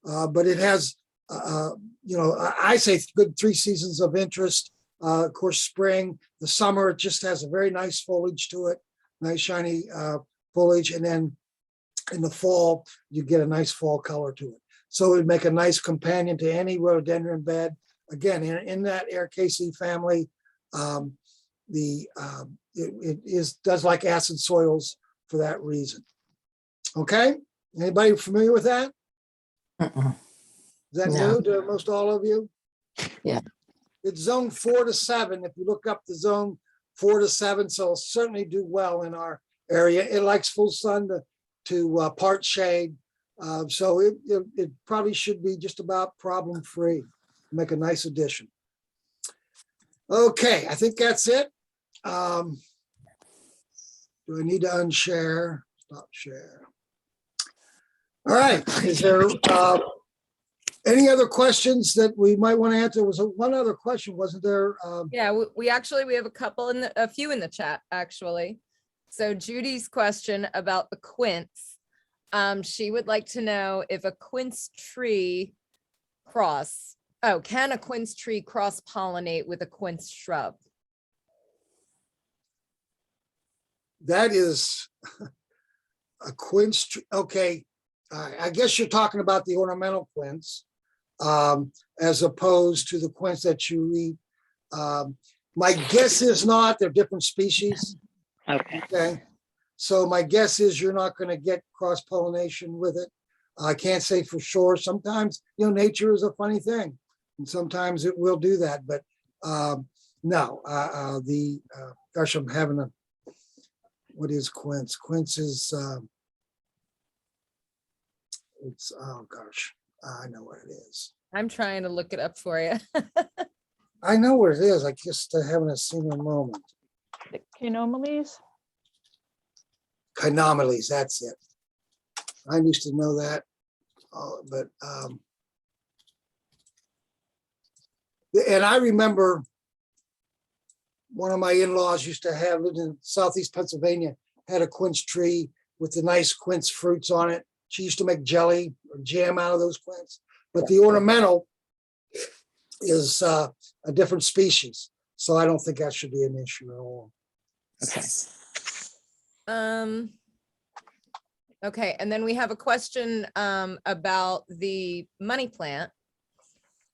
But it has, I say good 3 seasons of interest. Of course, spring, the summer, it just has a very nice foliage to it, nice shiny foliage. And then in the fall, you get a nice fall color to it. So it would make a nice companion to any rhododendron bed. Again, in that Ericaceae family, it does like acid soils for that reason. Okay, anybody familiar with that? Mm-mm. Is that No. new to most all of you? Yeah. It's zone 4 to 7. If you look up the zone 4 to 7, so it'll certainly do well in our area. It likes full sun to part shade. So it probably should be just about problem free. Make a nice addition. Okay, I think that's it. Do I need to unshare? Stop share. All right, is there any other questions that we might want to answer? There was one other question, wasn't there? Yeah, we have a few in the chat, actually. So Judy's question about the quince, she would like to know if a quince tree cross Oh, can a quince tree cross-pollinate with a quince shrub? That is a quince, okay. I guess you're talking about the ornamental quince, as opposed to the quince that you eat. My guess is not, they're different species. Okay. Okay. So my guess is you're not going to get cross-pollination with it. I can't say for sure. Sometimes, nature is a funny thing, and sometimes it will do that. But no, gosh, I'm having a, what is quince? Quince is, it's, oh gosh, I know what it is. I'm trying to look it up for you. I know what it is. I just haven't a single moment. The Kinomales? Chinomales, that's it. I used to know that, but and I remember one of my in-laws used to have, lived in Southeast Pennsylvania, had a quince tree with the nice quince fruits on it. She used to make jelly or jam out of those quince. But the ornamental is a different species, so I don't think that should be an issue at all. Okay. Okay, and then we have a question about the money plant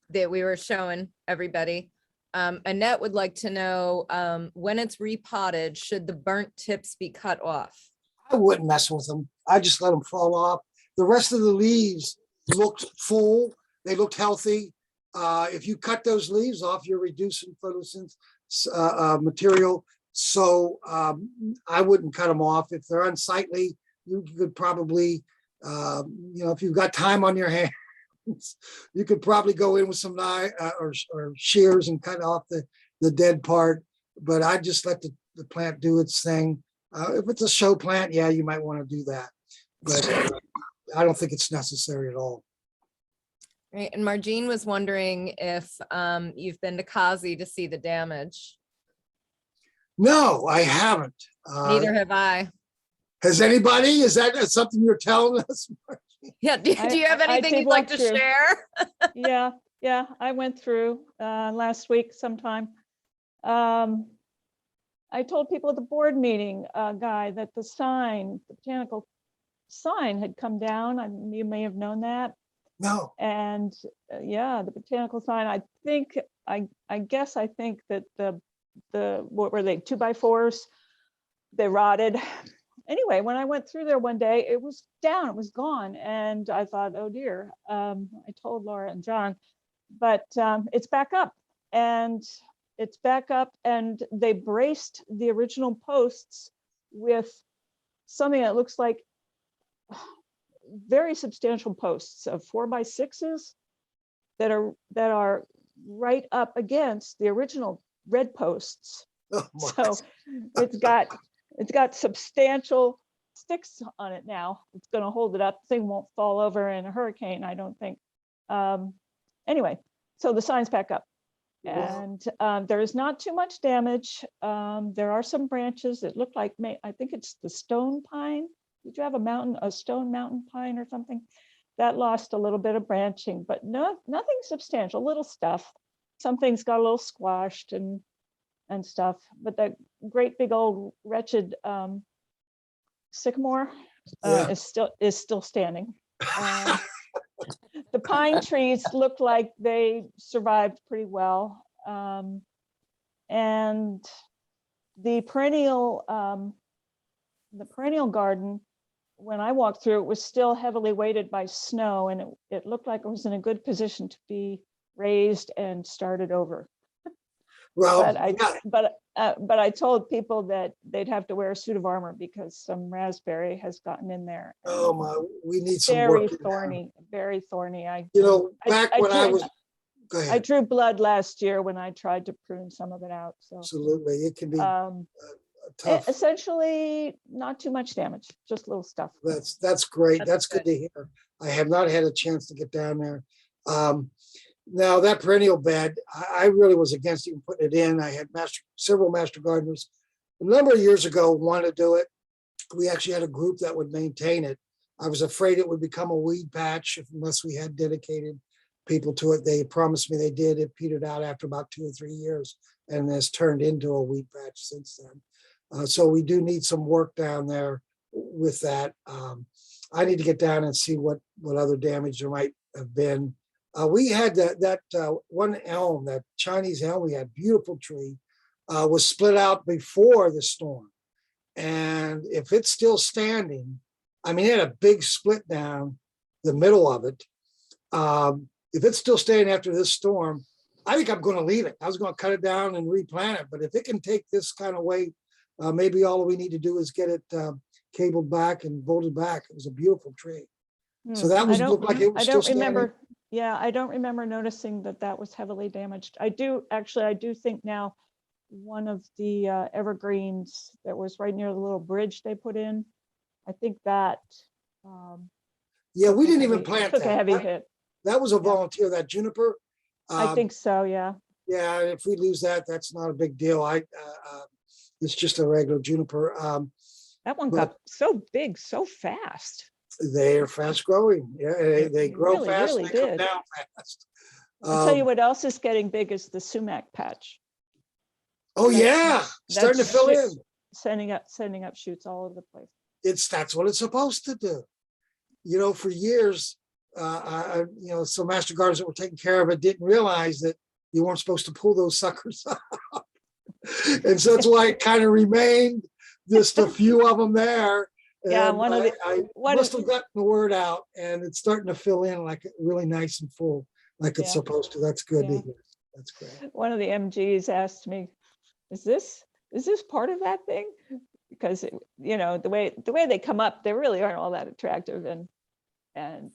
that we were showing everybody. Annette would like to know when it's repotted, should the burnt tips be cut off? I wouldn't mess with them. I just let them fall off. The rest of the leaves looked full. They looked healthy. If you cut those leaves off, you're reducing photosynthesis material. So I wouldn't cut them off. If they're unsightly, you could probably, if you've got time on your hands, you could probably go in with some knife or shears and cut off the dead part. But I just let the plant do its thing. If it's a show plant, yeah, you might want to do that. But I don't think it's necessary at all. Right, and Margene was wondering if you've been to Kazi to see the damage. No, I haven't. Neither have I. Has anybody? Is that something you're telling us? Yeah, do you have I anything did you'd like walk to through. share? Yeah, I went through last week sometime. I told people at the board meeting, Guy, that the botanical sign had come down. You may have known that. No. And yeah, the botanical sign, I think that the what were they, 2x4s, they rotted. Anyway, when I went through there one day, it was down, it was gone. And I thought, oh dear, I told Laura and John, but it's back up, and they braced the original posts with something that looks like very substantial posts of 4x6s that are right up against the original red posts. Oh, So it's got substantial sticks on it now. It's going to hold it up. The thing won't fall over in a hurricane, I don't think. Anyway, so the sign's back up. Wow. And there is not too much damage. There are some branches that look like, I think it's the stone pine. Did you have a stone mountain pine or something? That lost a little bit of branching, but nothing substantial, little stuff. Some things got a little squashed and stuff, but that great big old wretched sycamore is still standing. The pine trees look like they survived pretty well. And the perennial garden, when I walked through, it was still heavily weighted by snow, and it looked like it was in a good position to be raised and started over. Well, but I told people that they'd have to wear a suit of armor because some raspberry has gotten in there. oh my, we need some Very work. thorny, very thorny. Back when I was, go I ahead. drew blood last year when I tried to prune some of it out. So Absolutely, it can be tough. essentially not too much damage, just little stuff. That's great. That's That's good to hear. I have not had a chance to get down there. Now that perennial bed, I really was against even putting it in. I had several master gardeners a number of years ago want to do it. We actually had a group that would maintain it. I was afraid it would become a weed patch unless we had dedicated people to it. They promised me they did. It petered out after about 2 or 3 years and has turned into a wheat patch since then. So we do need some work down there with that. I need to get down and see what other damage there might have been. We had that one elm, that Chinese elm, we had, beautiful tree, was split out before the storm. And if it's still standing, I mean, it had a big split down the middle of it. If it's still standing after this storm, I think I'm going to leave it. I was going to cut it down and replant it, but if it can take this kind of weight, maybe all we need to do is get it cabled back and bolted back. It was a beautiful tree. So that was, looked like it was still standing. Yeah, I don't remember noticing that was heavily damaged. I do think now one of the evergreens that was right near the little bridge they put in, I think that. Yeah, we didn't even plant that. Took a heavy hit. That was a volunteer, that juniper. I think so, yeah. Yeah, if we lose that, that's not a big deal. It's just a regular juniper. That one got so big so fast. They're fast growing. Yeah, they grow really, fast. really They come did. down fast. I'll tell you what else is getting big is the sumac patch. Oh yeah, starting to That's fill in. Sending up shoots all over the place. That's what it's supposed to do. You know, for years, some master gardeners that were taking care of it didn't realize that you weren't supposed to pull those suckers up. And so that's why it kind of remained just a few of them there. Yeah, and I must have gotten the word out, and it's starting to fill in like really nice and full, like it's supposed to. That's good to hear. That's great. One of the MGs asked me, is this part of that thing? Because the way they come up, they really aren't all that attractive. And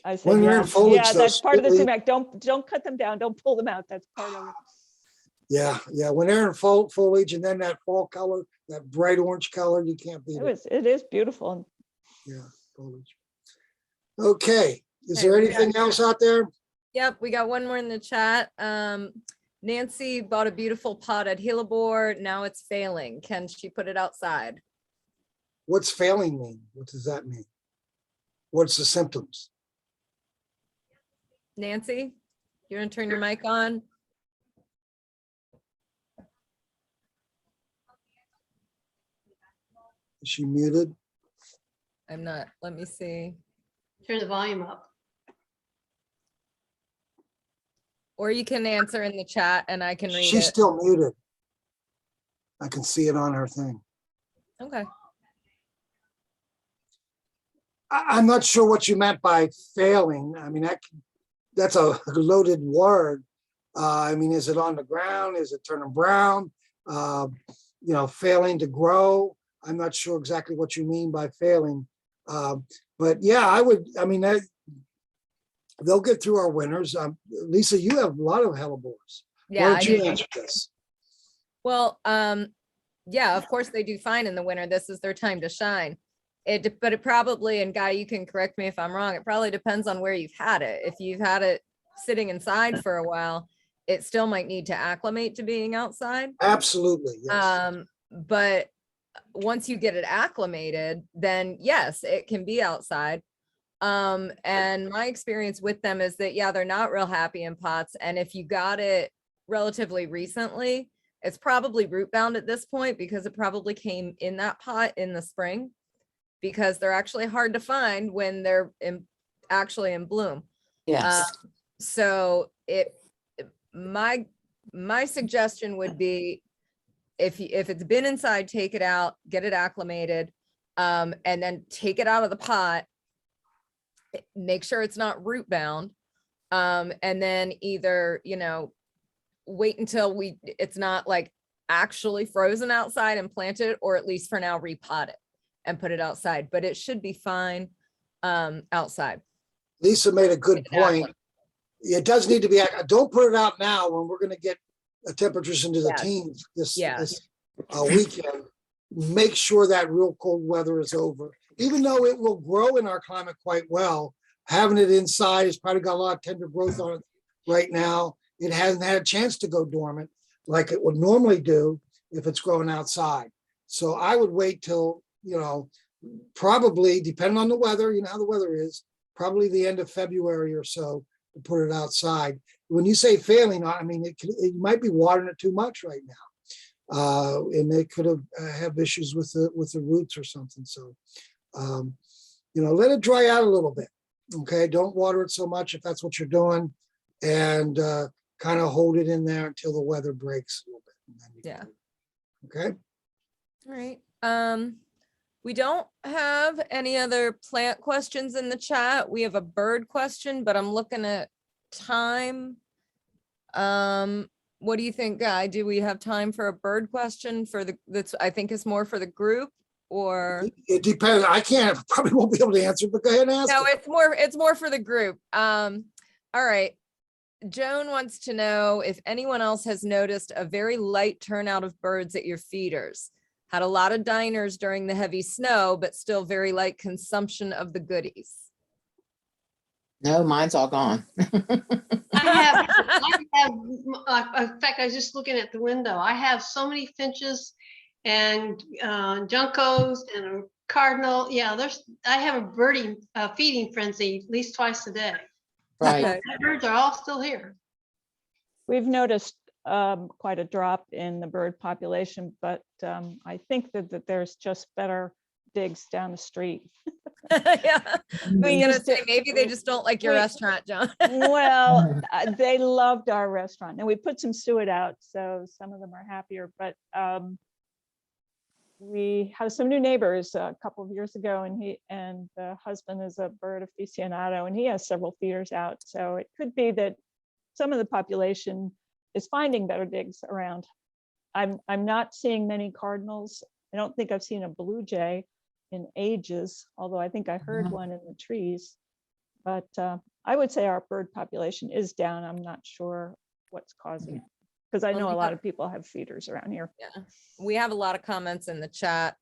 I said, When they're in foliage, yeah, though, that's part of the split sumac. Don't cut them down. Don't pull them out. That's part of it. Yeah. When they're in foliage, and then that fall color, that bright orange color, you can't beat it. It is beautiful. Yeah, foliage. Okay. Is Okay, there we anything else out there? Yep, we got one more in the chat. Nancy bought a beautiful pot at Hellebore. Now it's failing. Can she put it outside? What's failing mean? What does that mean? What's the symptoms? Nancy, you want to turn your mic on? Is she muted? I'm not. Let me see. Turn the volume up. Or you can answer in the chat and I can read She's it. still muted. I can see it on her thing. Okay. I'm not sure what you meant by failing. I mean, that's a loaded word. I mean, is it on the ground? Is it turning brown? Failing to grow. I'm not sure exactly what you mean by failing. But yeah, they'll get through our winters. Lisa, you have a lot of hellebores. Yeah. Why don't you answer this? Well, yeah, of course they do fine in the winter. This is their time to shine. But it probably, and Guy, you can correct me if I'm wrong, it probably depends on where you've had it. If you've had it sitting inside for a while, it still might need to acclimate to being outside. Absolutely. Yes. But once you get it acclimated, then yes, it can be outside. And my experience with them is that, yeah, they're not real happy in pots. And if you got it relatively recently, it's probably root bound at this point because it probably came in that pot in the spring, because they're actually hard to find when they're actually in bloom. Yes. So my suggestion would be, if it's been inside, take it out, get it acclimated, and then take it out of the pot, make sure it's not root bound, and then either, wait until it's not like actually frozen outside and plant it, or at least for now repot it and put it outside, but it should be fine outside. Lisa made a good point. It does need to be, don't put it out now when we're going to get temperatures into the teens this weekend. Make sure that real cold weather is over. Even though it will grow in our climate quite well, having it inside has probably got a lot of tender growth on it right now. It hasn't had a chance to go dormant like it would normally do if it's growing outside. So I would wait till, probably depending on the weather, how the weather is, probably the end of February or so to put it outside. When you say failing, I mean, it might be watering it too much right now. And they could have issues with the roots or something. So, let it dry out a little bit. Okay. Don't water it so much if that's what you're doing, and kind of hold it in there until the weather breaks a little bit. And then you Yeah. Okay. All right. We don't have any other plant questions in the chat. We have a bird question, but I'm looking at time. What do you think, Guy? Do we have time for a bird question that's I think is more for the group, or? It depends. I probably won't be able to answer, but go ahead and ask. No, it. it's more for the group. All right. Joan wants to know if anyone else has noticed a very light turnout of birds at your feeders. Had a lot of diners during the heavy snow, but still very light consumption of the goodies. No, mine's all gone. I have, in fact, I was just looking at the window. I have so many finches and juncos and a cardinal. Yeah, I have a birdie feeding frenzy at least twice a day. Right. The birds are all still here. We've noticed quite a drop in the bird population, but I think that there's just better digs down the street. Yeah, I was We gonna used say to- maybe they just don't like your we- restaurant, John. Well, they loved our restaurant, and we put some suet out, so some of them are happier. But we have some new neighbors a couple of years ago, and the husband is a bird aficionado, and he has several feeders out. So it could be that some of the population is finding better digs around. I'm not seeing many cardinals. I don't think I've seen a blue jay in ages, although I think I heard one in the trees. But I would say our bird population is down. I'm not sure what's causing it, because I Well, know a we lot have- of people have feeders around here. Yeah, we have a lot of comments in the chat.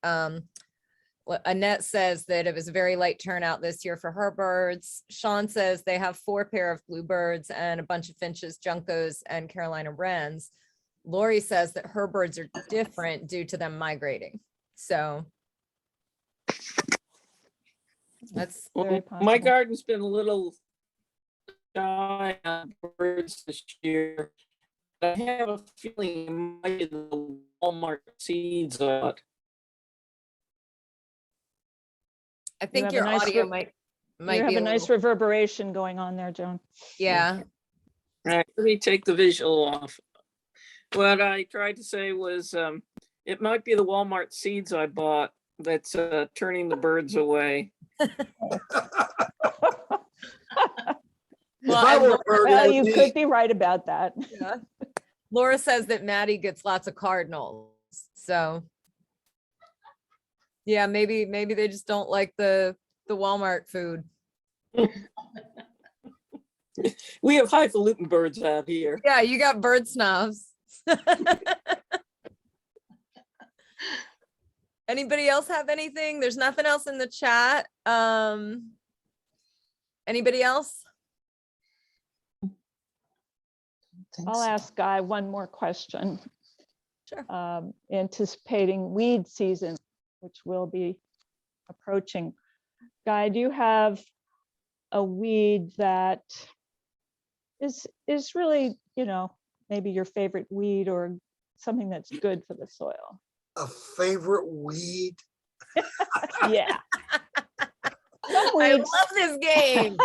Annette says that it was a very light turnout this year for her birds. Sean says they have 4 pair of bluebirds and a bunch of finches, juncos, and Carolina wrens. Lori says that her birds are different due to them migrating. So that's Very Well, possible. my garden's been a little shy on birds this year. I have a feeling it might be the Walmart seeds out. I think have a your nice audio re- might You be have a a nice little, reverberation going on there, Joan. yeah. Right, let me take the visual off. What I tried to say was, it might be the Walmart seeds I bought that's turning the birds away. If I were a bird, it Well, would you be- could be right about that. Yeah. Laura says that Maddie gets lots of cardinals. So yeah, maybe they just don't like the Walmart food. We have highfalutin birds out here. Yeah, you got bird snobs. Anybody else have anything? There's nothing else in the chat. Anybody else? I'll ask Guy one more question. Sure. Anticipating weed season, which will be approaching. Guy, do you have a weed that is really, maybe your favorite weed or something that's good for the soil? a favorite weed. Yeah. I love this game.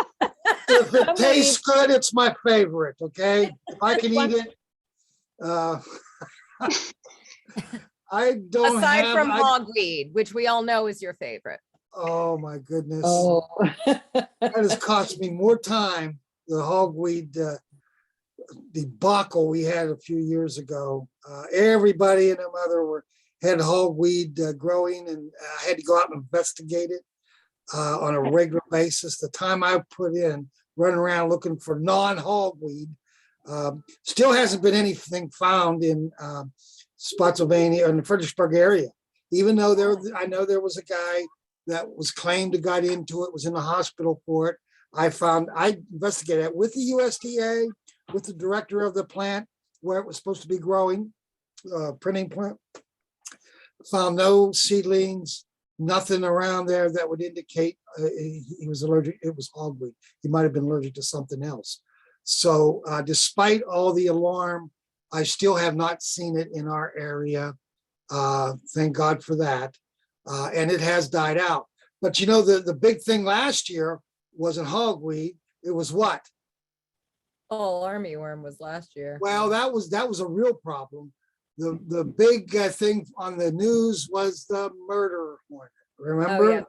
If it tastes good, it's my favorite, okay? If I can eat it. I don't Aside have. from hogweed, which we all know is your favorite. Oh, my goodness. Oh, That has cost me more time, the hogweed debacle we had a few years ago. Everybody and their mother had hogweed growing, and I had to go out and investigate it on a regular basis. The time I put in running around looking for non-hogweed, still hasn't been anything found in Spotsylvania and the Fredericksburg area. Even though I know there was a guy that was claimed to got into it, was in the hospital for it. I investigated it with the USDA, with the director of the plant where it was supposed to be growing, printing plant. Found no seedlings, nothing around there that would indicate he was allergic. It was hogweed. He might have been allergic to something else. So despite all the alarm, I still have not seen it in our area. Thank God for that. And it has died out. But you know, the big thing last year wasn't hogweed. It was what? Oh, armyworm was last year. Well, that was a real problem. The big thing on the news was the murder hornet. Remember? Oh, yeah.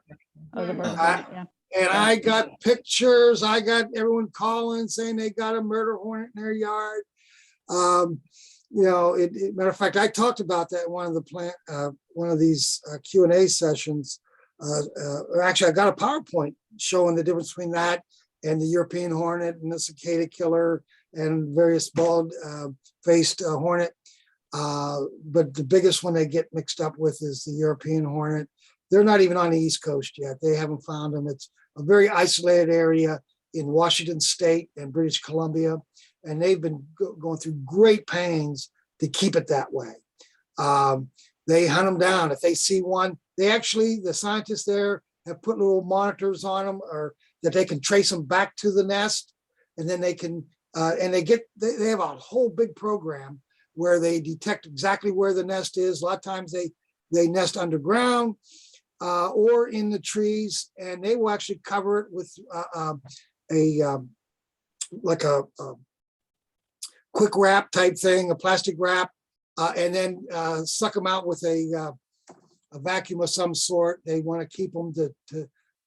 Oh, the bird, I- yeah. And I got pictures. I got everyone calling saying they got a murder hornet in their yard. Matter of fact, I talked about that in one of these Q&A sessions. Actually, I got a PowerPoint showing the difference between that and the European hornet and the cicada killer and various bald-faced hornet. But the biggest one they get mixed up with is the European hornet. They're not even on the East Coast yet. They haven't found them. It's a very isolated area in Washington State and British Columbia. And they've been going through great pains to keep it that way. They hunt them down. If they see one, the scientists there have put little monitors on them or that they can trace them back to the nest. And then they can, they have a whole big program where they detect exactly where the nest is. A lot of times they nest underground or in the trees, and they will actually cover it with a quick wrap type thing, a plastic wrap, and then suck them out with a vacuum of some sort. They want to keep them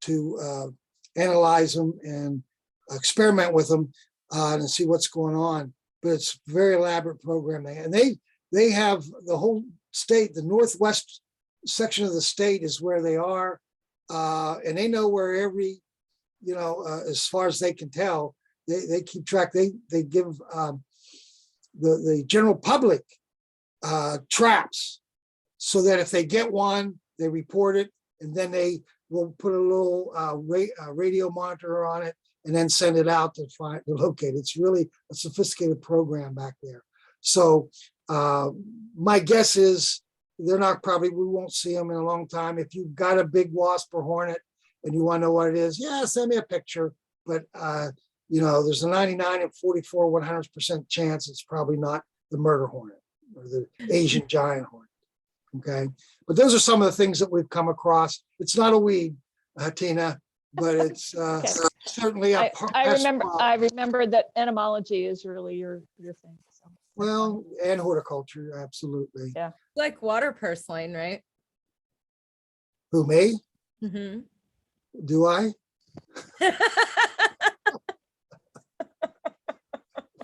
to analyze them and experiment with them and see what's going on. But it's a very elaborate program. And they have the whole state, the northwest section of the state is where they are. And they know where every, as far as they can tell, they keep track. They give the general public traps so that if they get one, they report it, and then they will put a little radio monitor on it and then send it out to locate. It's really a sophisticated program back there. So my guess is we won't see them in a long time. If you've got a big wasp or hornet and you want to know what it is, send me a picture. But there's a 99 and 44, 100% chance it's probably not the murder hornet or the Asian giant hornet. Okay. But those are some of the things that we've come across. It's not a weed, Tina, but it's certainly a I remember that entomology is really your thing. So. Well, and horticulture, absolutely. Yeah. Like water purslane, right? Who, me? Mm-hmm. Do I?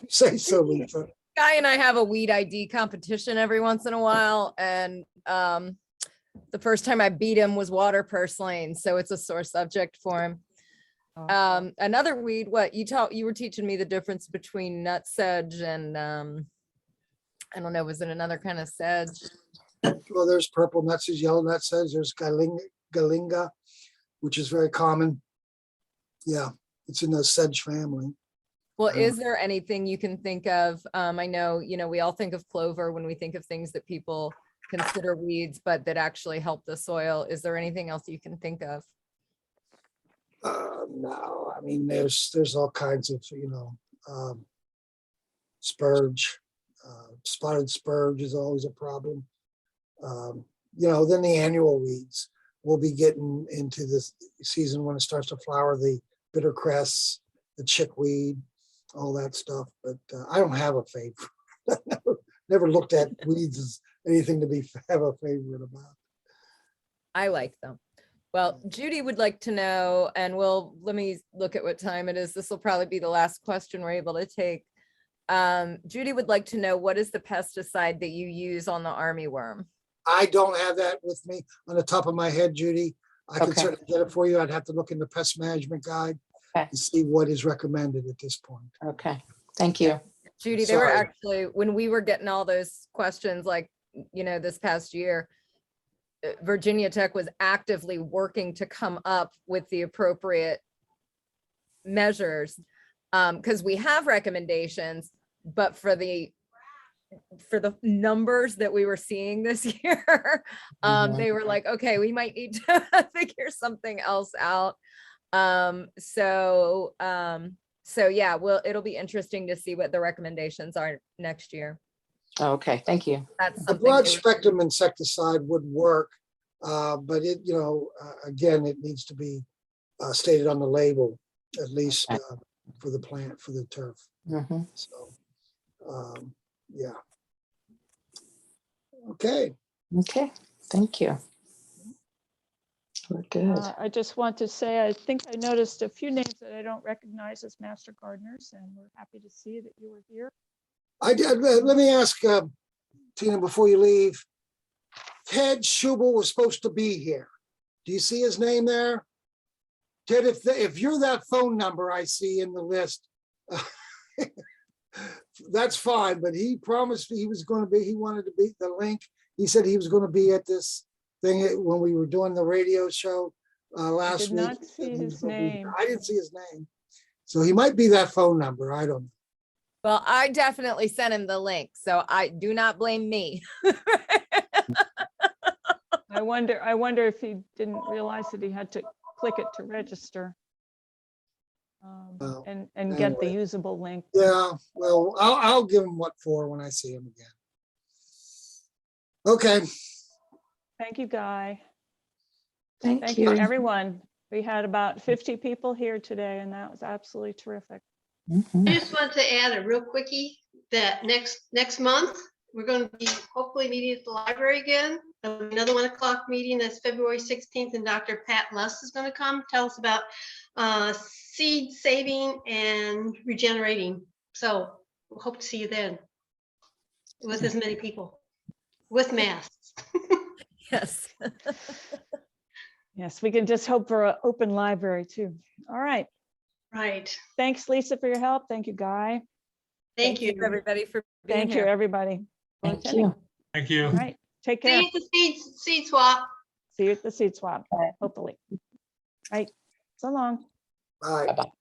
Say so, Lisa. Guy and I have a weed ID competition every once in a while, and the first time I beat him was water purslane, so it's a sore subject for him. Another weed, you were teaching me the difference between nut sedge and I don't know, was it another kind of sedge? Well, there's purple nut sedge, yellow nut sedge. There's galinga, which is very common. Yeah, it's in the sedge family. Well, is there anything you can think of? I know, we all think of clover when we think of things that people consider weeds, but that actually help the soil. Is there anything else you can think of? No, I mean, there's all kinds of, spurge, spotted spurge is always a problem. Then the annual weeds, we'll be getting into this season when it starts to flower, the bitter cress, the chickweed, all that stuff. But I don't have a favorite. Never looked at weeds as anything to have a favorite about. I like them. Well, Judy would like to know, and let me look at what time it is. This will probably be the last question we're able to take. Judy would like to know, what is the pesticide that you use on the armyworm? I don't have that with me on the top of my head, Judy. I can Okay. certainly get it for you. I'd have to look in the pest management guide Okay. and see what is recommended at this point. Okay, thank you. Judy, they were Sorry. actually, when we were getting all those questions, like, this past year, Virginia Tech was actively working to come up with the appropriate measures. Because we have recommendations, but for the numbers that we were seeing this year, they were like, okay, we might need to figure something else out. So So yeah, well, it'll be interesting to see what the recommendations are next year. Okay, thank you. That's The something. broad they were- spectrum insecticide would work, but it, again, it needs to be stated on the label, at least for the plant, for the turf. Mhm. So, yeah. Okay. Okay, thank you. We're good. I just want to say, I think I noticed a few names that I don't recognize as master gardeners, and we're happy to see that you were here. I did. Let me ask Tina before you leave. Ted Schubel was supposed to be here. Do you see his name there? Ted, if you're that phone number I see in the list, that's fine. But he promised he was going to be. He wanted to be the link. He said he was going to be at this thing when we were doing the radio show last did week. not He said see he was his gonna be here. name. I didn't see his name, so he might be that phone number. I don't know. Well, I definitely sent him the link, so I do not blame me. I wonder if he didn't realize that he had to click it to register. Well, And get the anyway. usable link. Yeah, well, I'll give him what for when I see him again. Okay. Thank you, Guy. Thank Thank you. you, everyone. We had about 50 people here today, and that was absolutely terrific. Mhm. I just wanted to add a real quickie that next month, we're going to be hopefully meeting at the library again. There'll be another 1 o'clock meeting. That's February 16th, and Dr. Pat Luss is going to come tell us about seed saving and regenerating. So we'll hope to see you then with as many people with masks. Yes. Yes, we can just hope for an open library too. All right. Right. Thanks, Lisa, for your help. Thank you, Guy. Thank you. Everybody for being Thank you, here. everybody. for Thank attending. you. Thank you. All right. Take See care. you at the seed swap. See you at the seed swap, hopefully. Right. So long. Bye. Bye-bye.